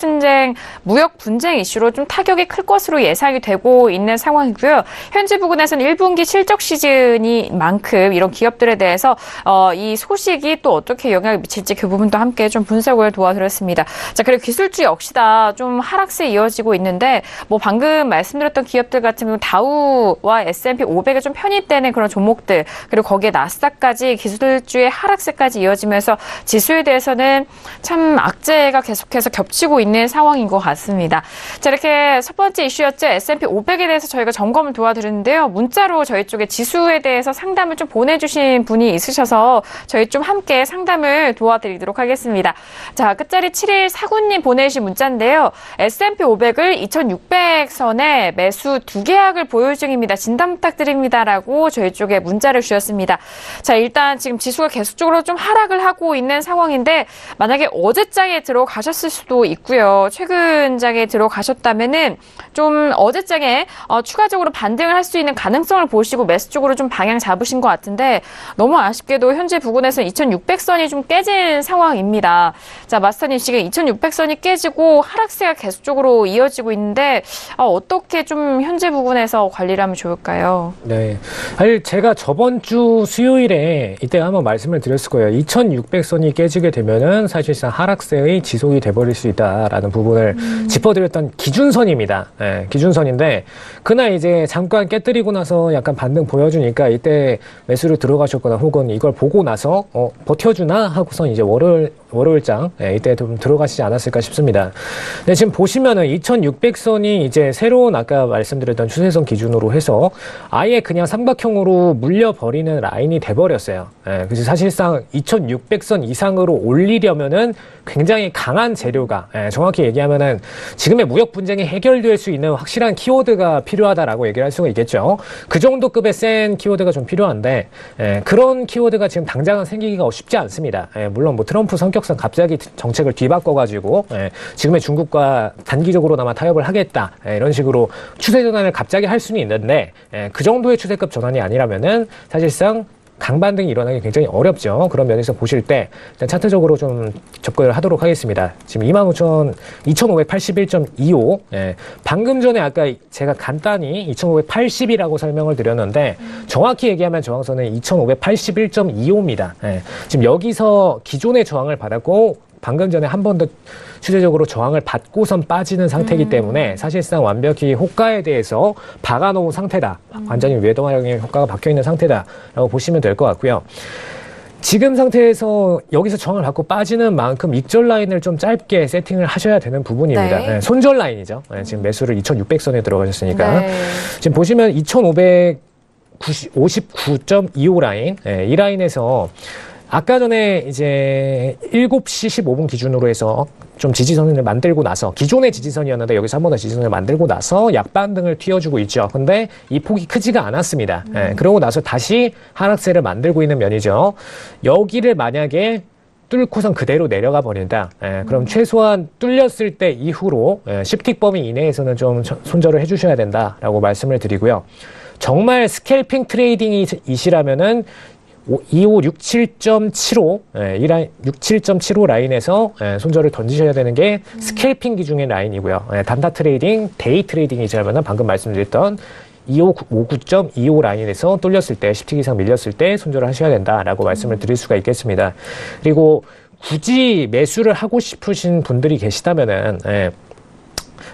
분쟁 이슈로 좀 타격이 클 것으로 예상이 되고 있는 상황이고요. 현재 부근에서는 1분기 실적 시즌인 만큼 이런 기업들에 대해서 이 소식이 또 어떻게 영향을 미칠지 그 부분도 함께 좀 분석을 도와드렸습니다. 자, 그리고 기술주 역시다 좀 하락세 이어지고 있는데 뭐 방금 말씀드렸던 기업들 같은 경우 다우와 S&P 500에 좀 편입되는 그런 종목들 그리고 거기에 나스닥까지 기술주의 하락세까지 이어지면서 지수에 대해서는 참 악재가 계속해서 겹치고 있는 상황인 것 같습니다. 자, 이렇게 첫 번째 이슈였죠. S&P 500에 대해서 저희가 점검을 도와드렸는데요. 문자로 저희 쪽에 지수에 대해서 상담을 좀 보내주신 분이 있으셔서 저희 좀 함께 상담을 도와드리도록 하겠습니다. 자, 끝자리 7149님 보내주신 문자인데요. S&P 500을 2600선에 매수 2계약을 보유 중입니다. 진단 부탁드립니다라고 저희 쪽에 문자를 주셨습니다. 자, 일단 지금 지수가 계속적으로 좀 하락을 하고 있는 상황인데 만약에 어제장에 들어가셨을 수도 있고요. 최근장에 들어가셨다면은 좀 어제장에 추가적으로 반등을 할 수 있는 가능성을 보시고 매수 쪽으로 좀 방향 잡으신 것 같은데 너무 아쉽게도 현재 부근에서 2600선이 좀 깨진 상황입니다. 자, 마스터님 지금 2600선이 깨지고 하락세가 계속적으로 이어지고 있는데 어떻게 좀 현재 부분에서 관리를 하면 좋을까요? 네, 사실 제가 저번 주 수요일에 이때 한번 말씀을 드렸을 거예요. 2600선이 깨지게 되면은 사실상 하락세의 지속이 돼버릴 수 있다라는 부분을 짚어드렸던 기준선입니다. 네, 기준선인데 그날 이제 잠깐 깨뜨리고 나서 약간 반등 보여주니까 이때 매수를 들어가셨거나 혹은 이걸 보고 나서 버텨주나 하고선 이제 월요일장 이때 좀 들어가시지 않았을까 싶습니다. 네, 지금 보시면 일단은 2600선이 이제 새로운 아까 말씀드렸던 추세선 기준으로 해서 아예 그냥 삼각형으로 물려버리는 라인이 돼버렸어요. 예, 그래서 사실상 2600선 이상으로 올리려면은 굉장히 강한 재료가, 정확히 얘기하면은 지금의 무역 분쟁이 해결될 수 있는 확실한 키워드가 필요하다라고 얘기를 할 수가 있겠죠. 그 정도급의 센 키워드가 좀 필요한데, 그런 키워드가 지금 당장은 생기기가 쉽지 않습니다. 물론 뭐 트럼프 성격상 갑자기 정책을 뒤바꿔가지고, 지금의 중국과 단기적으로나마 타협을 하겠다, 이런 식으로 추세 전환을 갑자기 할 수는 있는데, 그 정도의 추세급 전환이 아니라면은 사실상 강반등이 일어나기 굉장히 어렵죠. 그런 면에서 보실 때 일단 차트적으로 좀 접근을 하도록 하겠습니다. 지금 2581.25, 방금 전에 아까 제가 간단히 2580이라고 설명을 드렸는데 정확히 얘기하면 저항선은 2581.25입니다. 지금 여기서 기존의 저항을 받았고 방금 전에 한 번 더 추세적으로 저항을 받고선 빠지는 상태이기 때문에 사실상 완벽히 호가에 대해서 박아놓은 상태다. 완전히 외동화형의 효과가 박혀있는 상태다라고 보시면 될 것 같고요. 지금 상태에서 여기서 저항을 받고 빠지는 만큼 익절 라인을 좀 짧게 세팅을 하셔야 되는 부분입니다. 네. 손절 라인이죠. 지금 매수를 2600선에 들어가셨으니까. 네. 지금 보시면 2559.25 라인, 이 라인에서 아까 전에 이제 7시 15분 기준으로 해서 좀 지지선을 만들고 나서 기존의 지지선이었는데 여기서 한 번 더 지지선을 만들고 나서 약반등을 튀어주고 있죠. 근데 이 폭이 크지가 않았습니다. 그러고 나서 다시 하락세를 만들고 있는 면이죠. 여기를 만약에 뚫고선 그대로 내려가 버린다. 그럼 최소한 뚫렸을 때 이후로 10틱 범위 이내에서는 좀 손절을 해주셔야 된다라고 말씀을 드리고요. 정말 스캘핑 트레이딩이시라면은 2567.75, 이 라인, 67.75 라인에서 손절을 던지셔야 되는 게 스캘핑 기준의 라인이고요. 단타 트레이딩, 데이 트레이딩이시라면 방금 말씀드렸던 2559.25 라인에서 뚫렸을 때, 10틱 이상 밀렸을 때 손절을 하셔야 된다라고 말씀을 드릴 수가 있겠습니다. 그리고 굳이 매수를 하고 싶으신 분들이 계시다면은,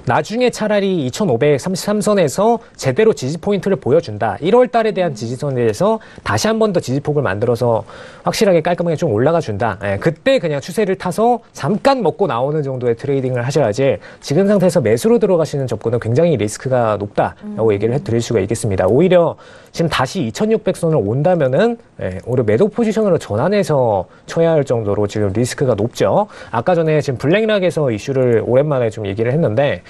나중에 차라리 2533선에서 제대로 지지 포인트를 보여준다. 1월 달에 대한 지지선에 대해서 다시 한 번 더 지지폭을 만들어서 확실하게 깔끔하게 좀 올라가 준다. 그때 그냥 추세를 타서 잠깐 먹고 나오는 정도의 트레이딩을 하셔야지 지금 상태에서 매수로 들어가시는 접근은 굉장히 리스크가 높다라고 얘기를 해드릴 수가 있겠습니다. 오히려 지금 다시 2600선을 온다면은 오히려 매도 포지션으로 전환해서 쳐야 할 정도로 지금 리스크가 높죠. 아까 전에 지금 블랙락에서 이슈를 오랜만에 좀 얘기를 했는데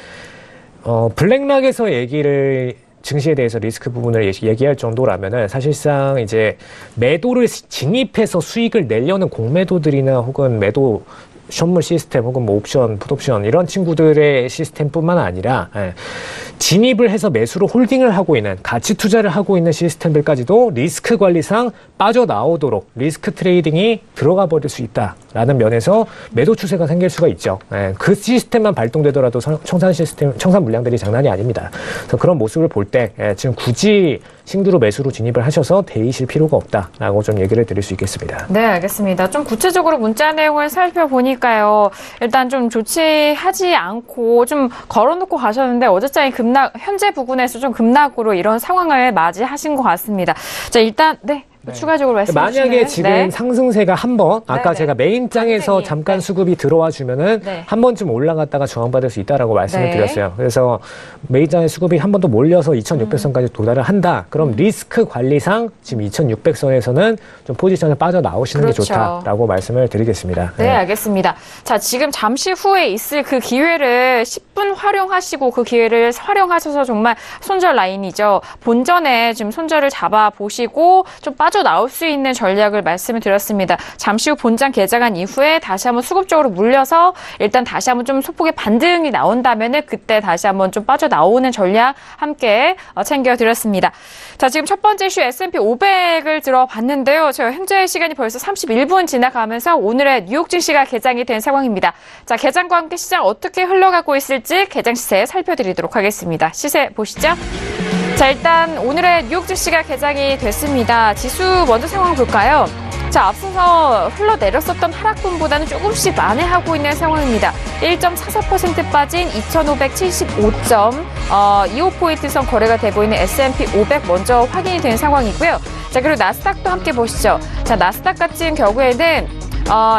블랙락에서 얘기를 증시에 대해서 리스크 부분을 얘기할 정도라면은 사실상 이제 매도를 진입해서 수익을 내려는 공매도들이나 혹은 매도 선물 시스템 혹은 뭐 옵션, 풋옵션 이런 친구들의 시스템뿐만 아니라 진입을 해서 매수로 홀딩을 하고 있는 가치 투자를 하고 있는 시스템들까지도 리스크 관리상 빠져나오도록 리스크 트레이딩이 들어가 버릴 수 있다라는 면에서 매도 추세가 생길 수가 있죠. 그 시스템만 발동되더라도 청산 물량들이 장난이 아닙니다. 그래서 그런 모습을 볼 때 지금 굳이 신규로 매수로 진입을 하셔서 대이실 필요가 없다라고 좀 얘기를 드릴 수 있겠습니다. 네, 알겠습니다. 좀 구체적으로 문자 내용을 살펴보니까요. 일단 좀 조치하지 않고 좀 걸어놓고 가셨는데 어제장이 현재 부근에서 좀 급락으로 이런 상황을 맞이하신 것 같습니다. 자, 일단 추가적으로 말씀해 주시면 만약에 지금 상승세가 한번 아까 제가 메인장에서 잠깐 수급이 들어와 주면은 한 번쯤 올라갔다가 저항받을 수 있다라고 말씀을 드렸어요. 그래서 메인장의 수급이 한 번 더 몰려서 2600선까지 도달을 한다. 그럼 리스크 관리상 지금 2600선에서는 좀 포지션을 빠져나오시는 게 좋다라고 말씀을 드리겠습니다. 네, 알겠습니다. 자, 지금 잠시 후에 있을 그 기회를 10분 활용하시고 그 기회를 활용하셔서 정말 손절 라인이죠. 본전에 지금 손절을 잡아보시고 좀 빠져나올 수 있는 전략을 말씀을 드렸습니다. 잠시 후 본장 개장한 이후에 다시 한번 수급적으로 물려서 일단 다시 한번 좀 소폭의 반등이 나온다면은 그때 다시 한번 좀 빠져나오는 전략 함께 챙겨드렸습니다. 자, 지금 첫 번째 이슈 S&P 500을 들어봤는데요. 저희 현재 시간이 벌써 31분 지나가면서 오늘의 뉴욕 증시가 개장이 된 상황입니다. 자, 개장과 함께 시장 어떻게 흘러가고 있을지 개장 시세 살펴드리도록 하겠습니다. 시세 보시죠. 자, 일단 오늘의 뉴욕 증시가 개장이 됐습니다. 지수 먼저 상황 볼까요? 자, 앞서서 흘러내렸었던 하락분보다는 조금씩 만회하고 있는 상황입니다. 1.44% 빠진 2,575.25포인트 선 거래가 되고 있는 S&P 500 먼저 확인이 된 상황이고요. 자, 그리고 나스닥도 함께 보시죠. 자, 나스닥 같은 경우에는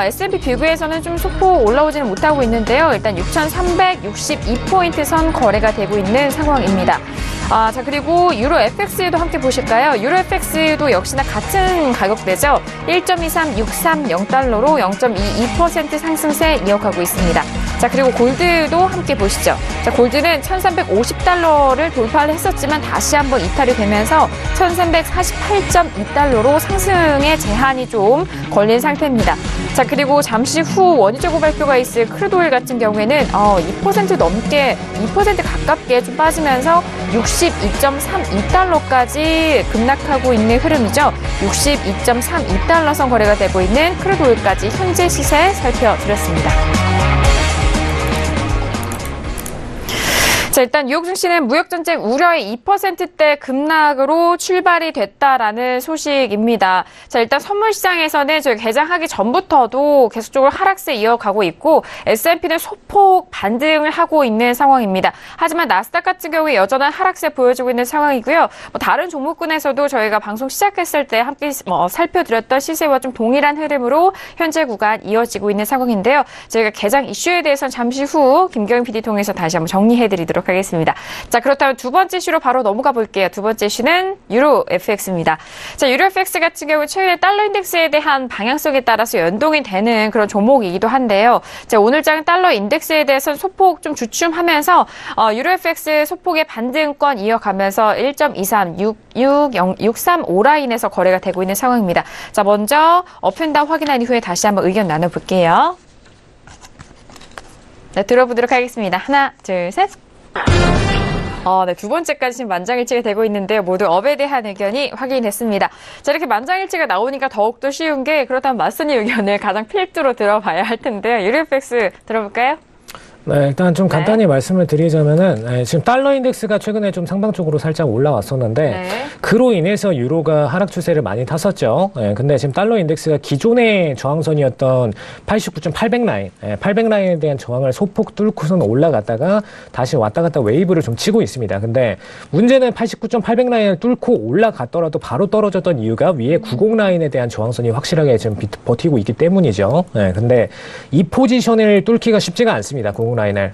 S&P 비교에서는 좀 소폭 올라오지는 못하고 있는데요. 일단 6,362포인트 선 거래가 되고 있는 상황입니다. 자, 그리고 유로 FX도 함께 보실까요? 유로 FX도 역시나 같은 가격대죠. 1.23630달러로 0.22% 상승세 이어가고 있습니다. 자, 그리고 골드도 함께 보시죠. 자, 골드는 1,350달러를 돌파를 했었지만 다시 한번 이탈이 되면서 1,348.2달러로 상승의 제한이 좀 걸린 상태입니다. 자, 그리고 잠시 후 원유재고 발표가 있을 크루드오일 같은 경우에는 2% 넘게, 2% 가깝게 좀 빠지면서 62.32달러까지 급락하고 있는 흐름이죠. 62.32달러 선 거래가 되고 있는 크루드오일까지 현재 시세 살펴드렸습니다. 자, 일단 뉴욕 증시는 무역전쟁 우려의 2%대 급락으로 출발이 됐다라는 소식입니다. 자, 일단 선물시장에서는 저희 개장하기 전부터도 계속적으로 하락세 이어가고 있고 S&P는 소폭 반등을 하고 있는 상황입니다. 하지만 나스닥 같은 경우에 여전한 하락세 보여주고 있는 상황이고요. 다른 종목군에서도 저희가 방송 시작했을 때 함께 살펴드렸던 시세와 좀 동일한 흐름으로 현재 구간 이어지고 있는 상황인데요. 저희가 개장 이슈에 대해서는 잠시 후 김경인 PD 통해서 다시 한번 정리해드리도록 하겠습니다. 자, 그렇다면 두 번째 이슈로 바로 넘어가 볼게요. 두 번째 이슈는 유로 FX입니다. 자, 유로 FX 같은 경우 최근에 달러 인덱스에 대한 방향성에 따라서 연동이 되는 그런 종목이기도 한데요. 자, 오늘장 달러 인덱스에 대해서는 소폭 좀 주춤하면서 유로 FX 소폭의 반등권 이어가면서 1.23635 라인에서 거래가 되고 있는 상황입니다. 자, 먼저 업앤다운 확인한 이후에 다시 한번 의견 나눠볼게요. 네, 들어보도록 하겠습니다. 하나, 둘, 셋. 네, 두 번째까지 지금 만장일치가 되고 있는데요. 모두 업에 대한 의견이 확인됐습니다. 자, 이렇게 만장일치가 나오니까 더욱더 쉬운 게 그렇다면 맞선이 의견을 가장 필두로 들어봐야 할 텐데요. 유로 FX 들어볼까요? 네, 일단 좀 간단히 말씀을 드리자면은 지금 달러 인덱스가 최근에 좀 상방적으로 살짝 올라왔었는데 그로 인해서 유로가 하락 추세를 많이 탔었죠. 근데 지금 달러 인덱스가 기존의 저항선이었던 89.800 라인, 800 라인에 대한 저항을 소폭 뚫고선 올라갔다가 다시 왔다 갔다 웨이브를 좀 치고 있습니다. 근데 문제는 89.800 라인을 뚫고 올라갔더라도 바로 떨어졌던 이유가 위에 90 라인에 대한 저항선이 확실하게 지금 버티고 있기 때문이죠. 근데 이 포지션을 뚫기가 쉽지가 않습니다. 90 라인을,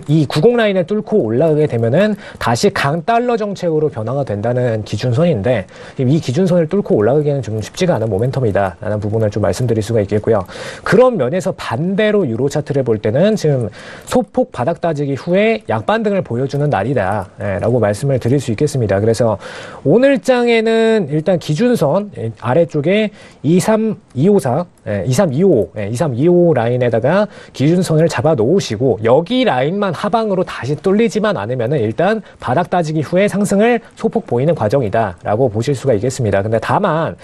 이 90 라인을 뚫고 올라가게 되면은 다시 강달러 정책으로 변화가 된다는 기준선인데 이 기준선을 뚫고 올라가기에는 좀 쉽지가 않은 모멘텀이다 라는 부분을 좀 말씀드릴 수가 있겠고요. 그런 면에서 반대로 유로 차트를 볼 때는 지금 소폭 바닥 따지기 후에 약반등을 보여주는 날이다 라고 말씀을 드릴 수 있겠습니다. 그래서 오늘 장에는 일단 기준선 아래쪽에 23254, 2325 라인에다가 기준선을 잡아 놓으시고 여기 라인만 하방으로 다시 뚫리지만 않으면은 일단 바닥 따지기 후에 상승을 소폭 보이는 과정이다라고 보실 수가 있겠습니다. 근데 다만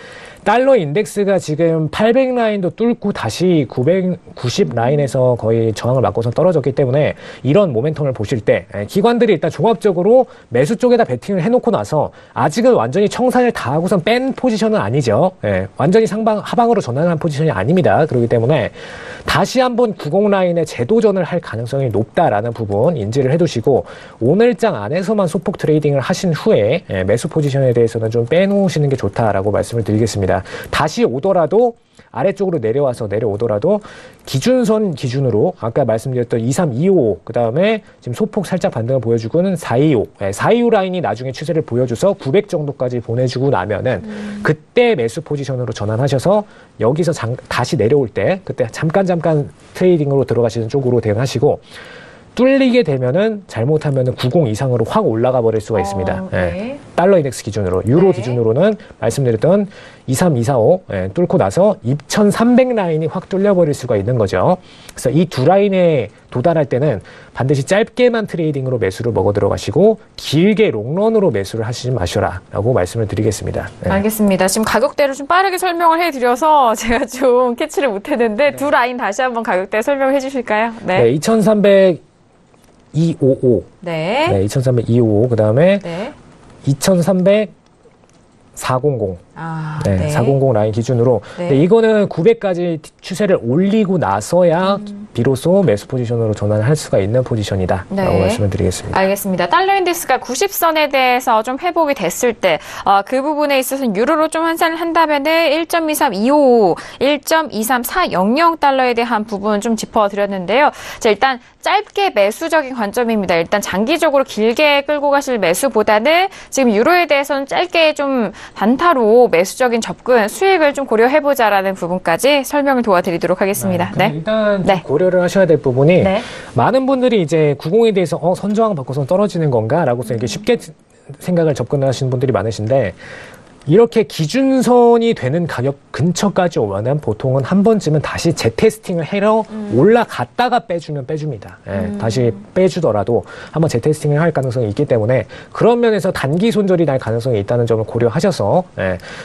달러 인덱스가 지금 800 라인도 뚫고 다시 990 라인에서 거의 저항을 맞고서 떨어졌기 때문에 이런 모멘텀을 보실 때 기관들이 일단 종합적으로 매수 쪽에다 베팅을 해놓고 나서 아직은 완전히 청산을 다 하고선 뺀 포지션은 아니죠. 완전히 하방으로 전환한 포지션이 아닙니다. 그렇기 때문에 다시 한번 90 라인에 재도전을 할 가능성이 높다라는 부분 인지를 해두시고 오늘장 안에서만 소폭 트레이딩을 하신 후에 매수 포지션에 대해서는 좀 빼놓으시는 게 좋다라고 말씀을 드리겠습니다. 다시 오더라도 아래쪽으로 내려오더라도 기준선 기준으로 아까 말씀드렸던 2325 그다음에 지금 소폭 살짝 반등을 보여주고는 425 라인이 나중에 추세를 보여줘서 900 정도까지 보내주고 나면은 그때 매수 포지션으로 전환하셔서 여기서 다시 내려올 때 그때 잠깐 트레이딩으로 들어가시는 쪽으로 대응하시고 뚫리게 되면은 잘못하면은 90 이상으로 확 올라가 버릴 수가 있습니다. 네. 달러 인덱스 기준으로 유로 기준으로는 말씀드렸던 23245 뚫고 나서 2300 라인이 확 뚫려 버릴 수가 있는 거죠. 그래서 이 두 라인에 도달할 때는 반드시 짧게만 트레이딩으로 매수를 먹어 들어가시고 길게 롱런으로 매수를 하시지 마셔라라고 말씀을 드리겠습니다. 알겠습니다. 지금 가격대를 좀 빠르게 설명을 해드려서 제가 좀 캐치를 못했는데 두 라인 다시 한번 가격대 설명해 주실까요? 네, 2300-255. 네. 네, 2300-255. 그 다음에 네. 2300-400. 네. 400 라인 기준으로. 네. 근데 이거는 900까지 추세를 올리고 나서야 비로소 매수 포지션으로 전환할 수가 있는 포지션이다라고 네. 말씀을 드리겠습니다. 알겠습니다. 달러 인덱스가 90선에 대해서 좀 회복이 됐을 때 그 부분에 있어서 유로로 좀 환산을 한다면은 1.23255, 1.23400 달러에 대한 부분 좀 짚어드렸는데요. 자, 일단 짧게 매수적인 관점입니다. 일단 장기적으로 길게 끌고 가실 매수보다는 지금 유로에 대해서는 짧게 좀 단타로 매수적인 접근, 수익을 좀 고려해보자라는 부분까지 설명을 도와드리도록 하겠습니다. 네. 일단 네. 고려를 하셔야 될 부분이 네. 많은 분들이 이제 90에 대해서 선저항 받고서 떨어지는 건가라고서 이렇게 쉽게 생각을 접근하시는 분들이 많으신데 이렇게 기준선이 되는 가격 근처까지 오면은 보통은 한 번쯤은 다시 재테스팅을 해러 올라갔다가 빼주면 빼줍니다. 다시 빼주더라도 한번 재테스팅을 할 가능성이 있기 때문에 그런 면에서 단기 손절이 날 가능성이 있다는 점을 고려하셔서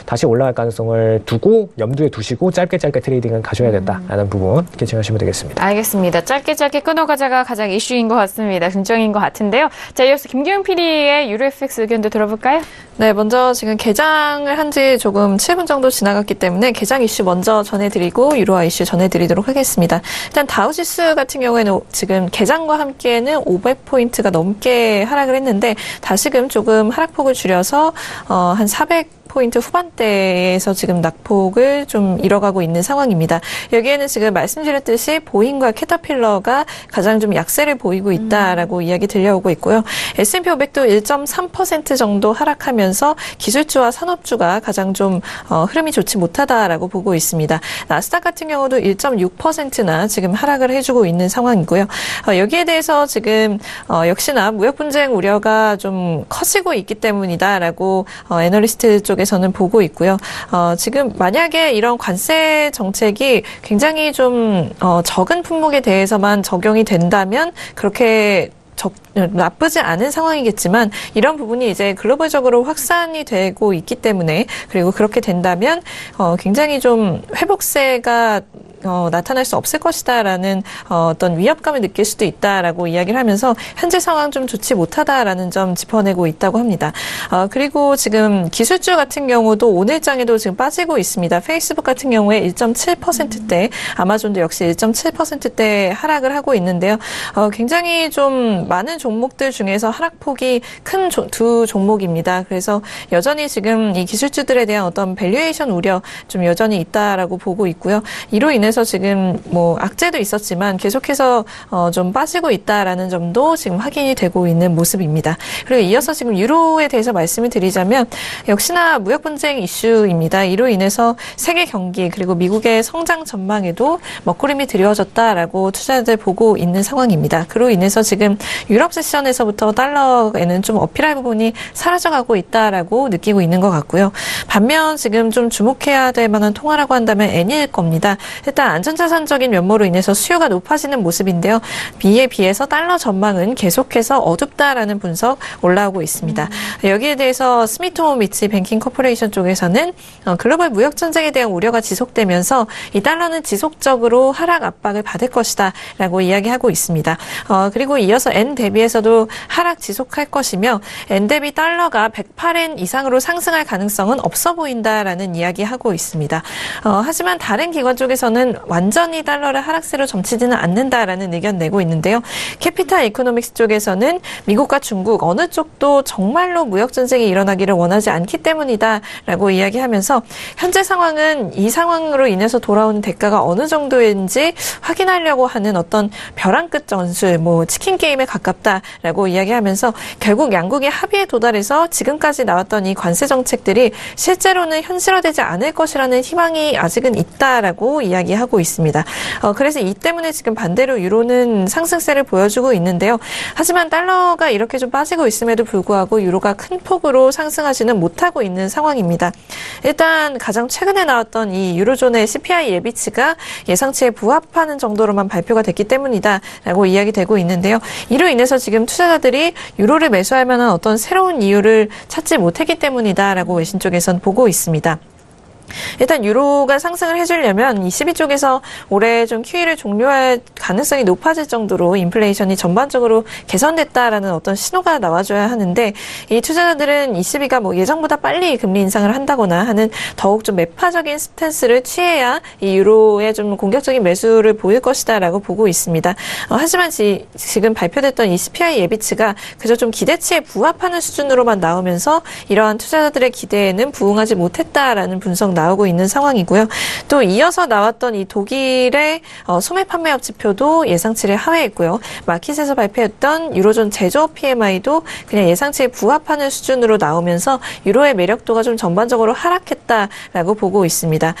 다시 올라갈 가능성을 두고 염두에 두시고 짧게 트레이딩을 가셔야 된다라는 부분 개칭하시면 되겠습니다. 알겠습니다. 짧게 끊어가자가 가장 이슈인 것 같습니다. 중점인 것 같은데요. 자, 이어서 김기훈 PD의 유로 FX 의견도 들어볼까요? 네, 먼저 지금 개장을 한 지 조금 7분 정도 지나갔기 때문에 개장 이슈 먼저 전해드리고 유로화 이슈 전해드리도록 하겠습니다. 일단 다우지수 같은 경우에는 지금 개장과 함께는 500포인트가 넘게 하락을 했는데 다시금 조금 하락폭을 줄여서 한 400포인트 후반대에서 지금 낙폭을 좀 잃어가고 있는 상황입니다. 여기에는 지금 말씀드렸듯이 보잉과 캐터필러가 가장 좀 약세를 보이고 있다라고 이야기 들려오고 있고요. S&P 500도 1.3% 정도 하락하면서 기술주와 산업주가 가장 좀 흐름이 좋지 못하다라고 보고 있습니다. 나스닥 같은 경우도 1.6%나 지금 하락을 해주고 있는 상황이고요. 여기에 대해서 지금 역시나 무역 분쟁 우려가 좀 커지고 있기 때문이다라고 애널리스트 쪽에서는 보고 있고요. 지금 만약에 이런 관세 정책이 굉장히 좀 적은 품목에 대해서만 적용이 된다면 그렇게 나쁘지 않은 상황이겠지만 이런 부분이 이제 글로벌적으로 확산이 되고 있기 때문에 그리고 그렇게 된다면 굉장히 좀 회복세가 나타날 수 없을 것이다라는 어떤 위협감을 느낄 수도 있다라고 이야기를 하면서 현재 상황 좀 좋지 못하다라는 점 짚어내고 있다고 합니다. 그리고 지금 기술주 같은 경우도 오늘장에도 지금 빠지고 있습니다. 페이스북 같은 경우에 1.7%대, 아마존도 역시 1.7%대 하락을 하고 있는데요. 굉장히 좀 많은 종목들 중에서 하락폭이 큰 두 종목입니다. 그래서 여전히 지금 이 기술주들에 대한 어떤 밸류에이션 우려 좀 여전히 있다라고 보고 있고요. 이로 인해서 지금 뭐 악재도 있었지만 계속해서 좀 빠지고 있다라는 점도 지금 확인이 되고 있는 모습입니다. 그리고 이어서 지금 유로에 대해서 말씀을 드리자면 역시나 무역 분쟁 이슈입니다. 이로 인해서 세계 경기 그리고 미국의 성장 전망에도 먹구름이 드리워졌다라고 투자자들 보고 있는 상황입니다. 그로 인해서 지금 유럽 세션에서부터 달러에는 좀 어필할 부분이 사라져가고 있다라고 느끼고 있는 것 같고요. 반면 지금 좀 주목해야 될 만한 통화라고 한다면 N일 겁니다. 일단 안전자산적인 면모로 인해서 수요가 높아지는 모습인데요. B에 비해서 달러 전망은 계속해서 어둡다라는 분석 올라오고 있습니다. 여기에 대해서 스미토모 미치 뱅킹 코퍼레이션 쪽에서는 글로벌 무역 전쟁에 대한 우려가 지속되면서 이 달러는 지속적으로 하락 압박을 받을 것이다 라고 이야기하고 있습니다. 그리고 이어서 N 대비해서도 하락 지속할 것이며 N 대비 달러가 108엔 이상으로 상승할 가능성은 없어 보인다라는 이야기하고 있습니다. 하지만 다른 기관 쪽에서는 완전히 달러를 하락세로 점치지는 않는다라는 의견 내고 있는데요. 캐피탈 이코노믹스 쪽에서는 미국과 중국 어느 쪽도 정말로 무역 전쟁이 일어나기를 원하지 않기 때문이다라고 이야기하면서 현재 상황은 이 상황으로 인해서 돌아오는 대가가 어느 정도인지 확인하려고 하는 어떤 벼랑 끝 전술, 뭐 치킨 게임에 가깝다라고 이야기하면서 결국 양국이 합의에 도달해서 지금까지 나왔던 이 관세 정책들이 실제로는 현실화되지 않을 것이라는 희망이 아직은 있다라고 이야기하고 있습니다. 그래서 이 때문에 지금 반대로 유로는 상승세를 보여주고 있는데요. 하지만 달러가 이렇게 좀 빠지고 있음에도 불구하고 유로가 큰 폭으로 상승하지는 못하고 있는 상황입니다. 일단 가장 최근에 나왔던 이 유로존의 CPI 예비치가 예상치에 부합하는 정도로만 발표가 됐기 때문이다라고 이야기되고 있는데요. 이로 인해서 지금 투자자들이 유로를 매수할 만한 어떤 새로운 이유를 찾지 못했기 때문이다라고 외신 쪽에선 보고 있습니다. 일단 유로가 상승을 해주려면 ECB 쪽에서 올해 좀 QE를 종료할 가능성이 높아질 정도로 인플레이션이 전반적으로 개선됐다라는 어떤 신호가 나와줘야 하는데 이 투자자들은 ECB가 뭐 예정보다 빨리 금리 인상을 한다거나 하는 더욱 좀 매파적인 스탠스를 취해야 이 유로에 좀 공격적인 매수를 보일 것이다라고 보고 있습니다. 하지만 지금 발표됐던 이 CPI 예비치가 그저 좀 기대치에 부합하는 수준으로만 나오면서 이러한 투자자들의 기대에는 부응하지 못했다라는 분석 나오고 있는 상황이고요. 또 이어서 나왔던 이 독일의 소매 판매업 지표도 예상치를 하회했고요. 마켓에서 발표했던 유로존 제조업 PMI도 그냥 예상치에 부합하는 수준으로 나오면서 유로의 매력도가 좀 전반적으로 하락했다라고 보고 있습니다.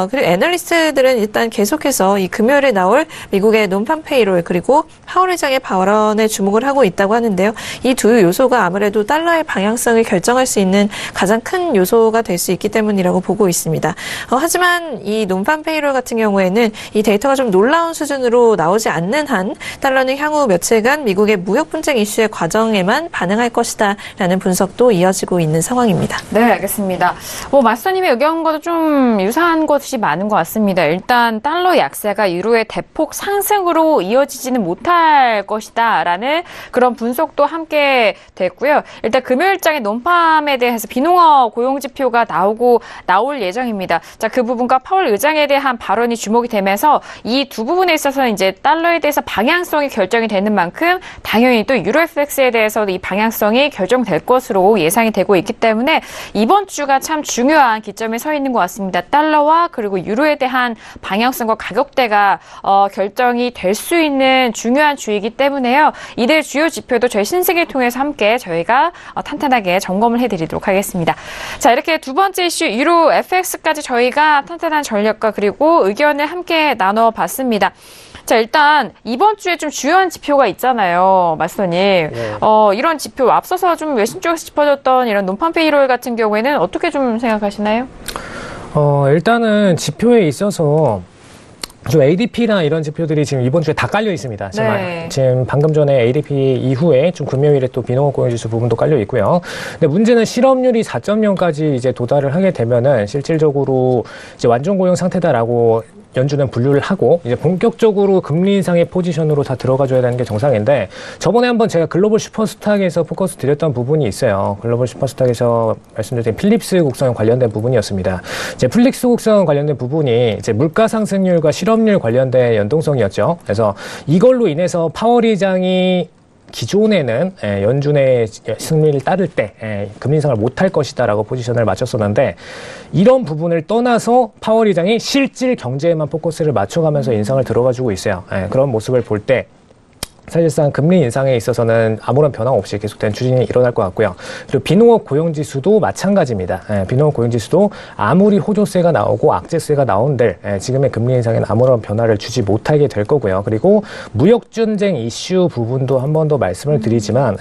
그리고 애널리스트들은 일단 계속해서 이 금요일에 나올 미국의 논판 페이롤 그리고 파월 의장의 발언에 주목을 하고 있다고 하는데요. 이 두 요소가 아무래도 달러의 방향성을 결정할 수 있는 가장 큰 요소가 될 수 있기 때문이라고 보고 있습니다. 하지만 이 논판 페이롤 같은 경우에는 이 데이터가 좀 놀라운 수준으로 나오지 않는 한 달러는 향후 며칠간 미국의 무역 분쟁 이슈의 과정에만 반응할 것이다라는 분석도 이어지고 있는 상황입니다. 네, 알겠습니다. 마스터님의 의견과도 좀 유사한 것이 많은 것 같습니다. 일단 달러 약세가 유로의 대폭 상승으로 이어지지는 못할 것이다라는 그런 분석도 함께 됐고요. 일단 금요일장의 논팜에 대해서 비농업 고용지표가 나올 예정입니다. 자, 그 부분과 파월 의장에 대한 발언이 주목이 되면서 이 두 부분에 있어서는 이제 달러에 대해서 방향성이 결정이 되는 만큼 당연히 또 유로 FX에 대해서도 이 방향성이 결정될 것으로 예상이 되고 있기 때문에 이번 주가 참 중요한 기점에 서 있는 것 같습니다. 달러와 그리고 유로에 대한 방향성과 가격대가 결정이 될 수 있는 중요한 주이기 때문에요. 이들 주요 지표도 저희 신세계를 통해서 함께 저희가 탄탄하게 점검을 해드리도록 하겠습니다. 자, 이렇게 두 번째 이슈 유로 FX까지 저희가 탄탄한 전략과 그리고 의견을 함께 나눠봤습니다. 자, 일단 이번 주에 좀 주요한 지표가 있잖아요, 마스터님. 네. 이런 지표 앞서서 좀 외신 쪽에서 짚어줬던 이런 논판 페이롤 같은 경우에는 어떻게 좀 생각하시나요? 일단은 지표에 있어서 좀 ADP나 이런 지표들이 지금 이번 주에 다 깔려 있습니다. 네. 지금 방금 전에 ADP 이후에 좀 금요일에 또 비농업 고용지수 부분도 깔려 있고요. 근데 문제는 실업률이 4.0까지 이제 도달을 하게 되면은 실질적으로 이제 완전 고용 상태다라고 연준은 분류를 하고 이제 본격적으로 금리 인상의 포지션으로 다 들어가줘야 되는 게 정상인데 저번에 한번 제가 글로벌 슈퍼스탁에서 포커스 드렸던 부분이 있어요. 글로벌 슈퍼스탁에서 말씀드린 필립스 곡선 관련된 부분이었습니다. 이제 필립스 곡선 관련된 부분이 이제 물가 상승률과 실업률 관련된 연동성이었죠. 그래서 이걸로 인해서 파월 의장이 기존에는 연준의 승리를 따를 때 금리 인상을 못할 것이다라고 포지션을 맞췄었는데 이런 부분을 떠나서 파월 의장이 실질 경제에만 포커스를 맞춰가면서 인상을 들어가지고 있어요. 그런 모습을 볼 때 사실상 금리 인상에 있어서는 아무런 변화 없이 계속된 추진이 일어날 것 같고요. 그리고 비농업 고용지수도 마찬가지입니다. 비농업 고용지수도 아무리 호조세가 나오고 악재세가 나온들 지금의 금리 인상에는 아무런 변화를 주지 못하게 될 거고요. 그리고 무역전쟁 이슈 부분도 한 번 더 말씀을 드리지만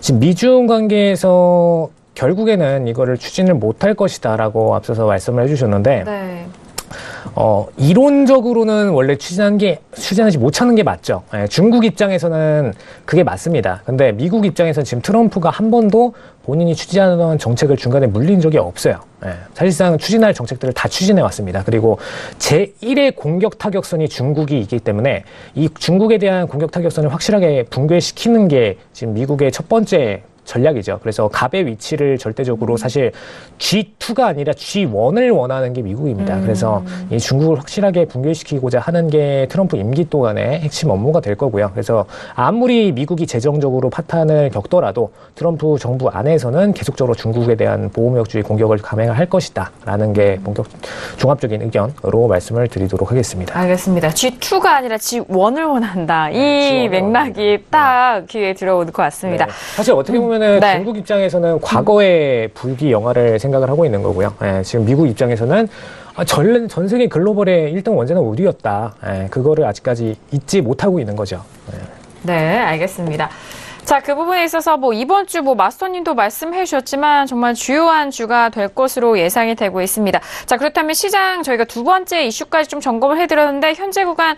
지금 미중 관계에서 결국에는 이거를 추진을 못할 것이다라고 앞서서 말씀을 해주셨는데 네. 이론적으로는 원래 추진하지 못하는 게 맞죠. 중국 입장에서는 그게 맞습니다. 근데 미국 입장에서는 지금 트럼프가 한 번도 본인이 추진하던 정책을 중간에 물린 적이 없어요. 사실상 추진할 정책들을 다 추진해 왔습니다. 그리고 제1의 공격 타격선이 중국이 있기 때문에 이 중국에 대한 공격 타격선을 확실하게 붕괴시키는 게 지금 미국의 첫 번째 전략이죠. 그래서 갑의 위치를 절대적으로 사실 G2가 아니라 G1을 원하는 게 미국입니다. 그래서 이 중국을 확실하게 붕괴시키고자 하는 게 트럼프 임기 동안의 핵심 업무가 될 거고요. 그래서 아무리 미국이 재정적으로 파탄을 겪더라도 트럼프 정부 안에서는 계속적으로 중국에 대한 보호무역주의 공격을 감행할 것이다 라는 게 종합적인 의견으로 말씀을 드리도록 하겠습니다. 알겠습니다. G2가 아니라 G1을 원한다. 이 맥락이 딱 귀에 들어오는 것 같습니다. 네. 사실 어떻게 보면 네. 중국 입장에서는 과거의 불기 영화를 생각을 하고 있는 거고요. 지금 미국 입장에서는 전 세계 글로벌의 1등 원자는 우리였다. 그거를 아직까지 잊지 못하고 있는 거죠. 네, 알겠습니다. 자, 그 부분에 있어서 이번 주 마스터님도 말씀해 주셨지만 정말 주요한 주가 될 것으로 예상이 되고 있습니다. 자, 그렇다면 시장 저희가 두 번째 이슈까지 좀 점검을 해드렸는데 현재 구간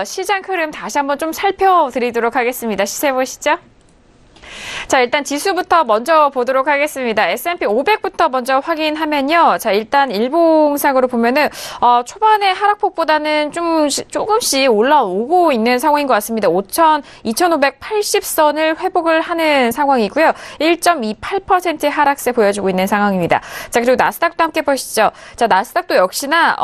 시장 흐름 다시 한번 좀 살펴드리도록 하겠습니다. 시세 보시죠. 자, 일단 지수부터 먼저 보도록 하겠습니다. S&P 500부터 먼저 확인하면요. 자, 일단 일봉상으로 보면은 초반에 하락폭보다는 조금씩 올라오고 있는 상황인 것 같습니다. 2,580선을 회복을 하는 상황이고요. 1.28% 하락세 보여주고 있는 상황입니다. 자, 그리고 나스닥도 함께 보시죠. 자, 나스닥도 역시나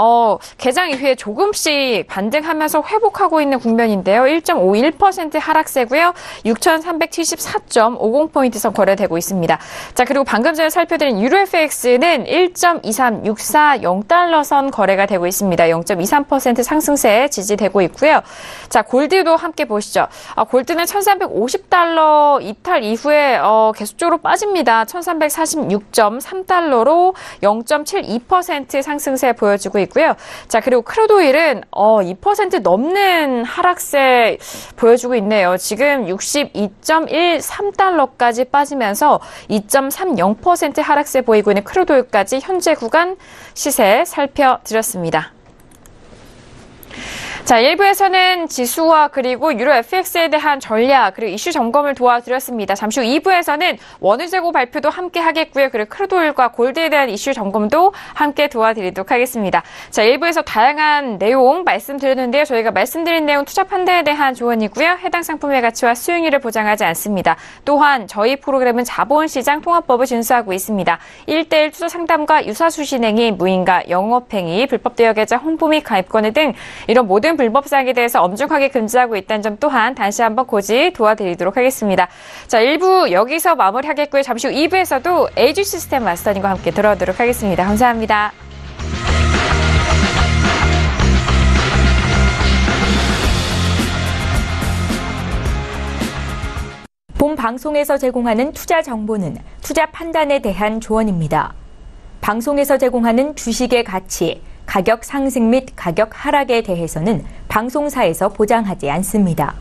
개장 이후에 조금씩 반등하면서 회복하고 있는 국면인데요. 1.51% 하락세고요. 6,374.50포인트선 거래되고 있습니다. 자, 그리고 방금 전에 살펴드린 유로 FX는 1.23640달러 선 거래가 되고 있습니다. 0.23% 상승세 지지되고 있고요. 자, 골드도 함께 보시죠. 골드는 1,350달러 이탈 이후에 계속적으로 빠집니다. 1,346.3달러로 0.72% 상승세 보여주고 있고요. 자, 그리고 크루드 오일은 2% 넘는 하락세 보여주고 있네요. 지금 62.13달러까지 빠지면서 2.30% 하락세 보이고 있는 크루드 오일까지 현재 구간 시세 살펴드렸습니다. 자, 1부에서는 지수와 그리고 유로 FX에 대한 전략 그리고 이슈 점검을 도와드렸습니다. 잠시 후 2부에서는 원유 재고 발표도 함께 하겠고요. 그리고 크루드 오일과 골드에 대한 이슈 점검도 함께 도와드리도록 하겠습니다. 자, 1부에서 다양한 내용 말씀드렸는데요. 저희가 말씀드린 내용 투자 판단에 대한 조언이고요. 해당 상품의 가치와 수익률을 보장하지 않습니다. 또한 저희 프로그램은 자본시장 통합법을 준수하고 있습니다. 1:1 투자 상담과 유사수 진행이 무인가 영업행위, 불법 대여 계좌 홍보 및 가입권을 등 이런 모든 불법 사항에 대해서 엄중하게 금지하고 있다는 점 또한 다시 한번 고지 도와드리도록 하겠습니다. 자, 1부 여기서 마무리하겠고요. 잠시 후 2부에서도 AG 시스템 마스터님과 함께 들어오도록 하겠습니다. 감사합니다. 본 방송에서 제공하는 투자 정보는 투자 판단에 대한 조언입니다. 방송에서 제공하는 주식의 가치, 가격 상승 및 가격 하락에 대해서는 방송사에서 보장하지 않습니다.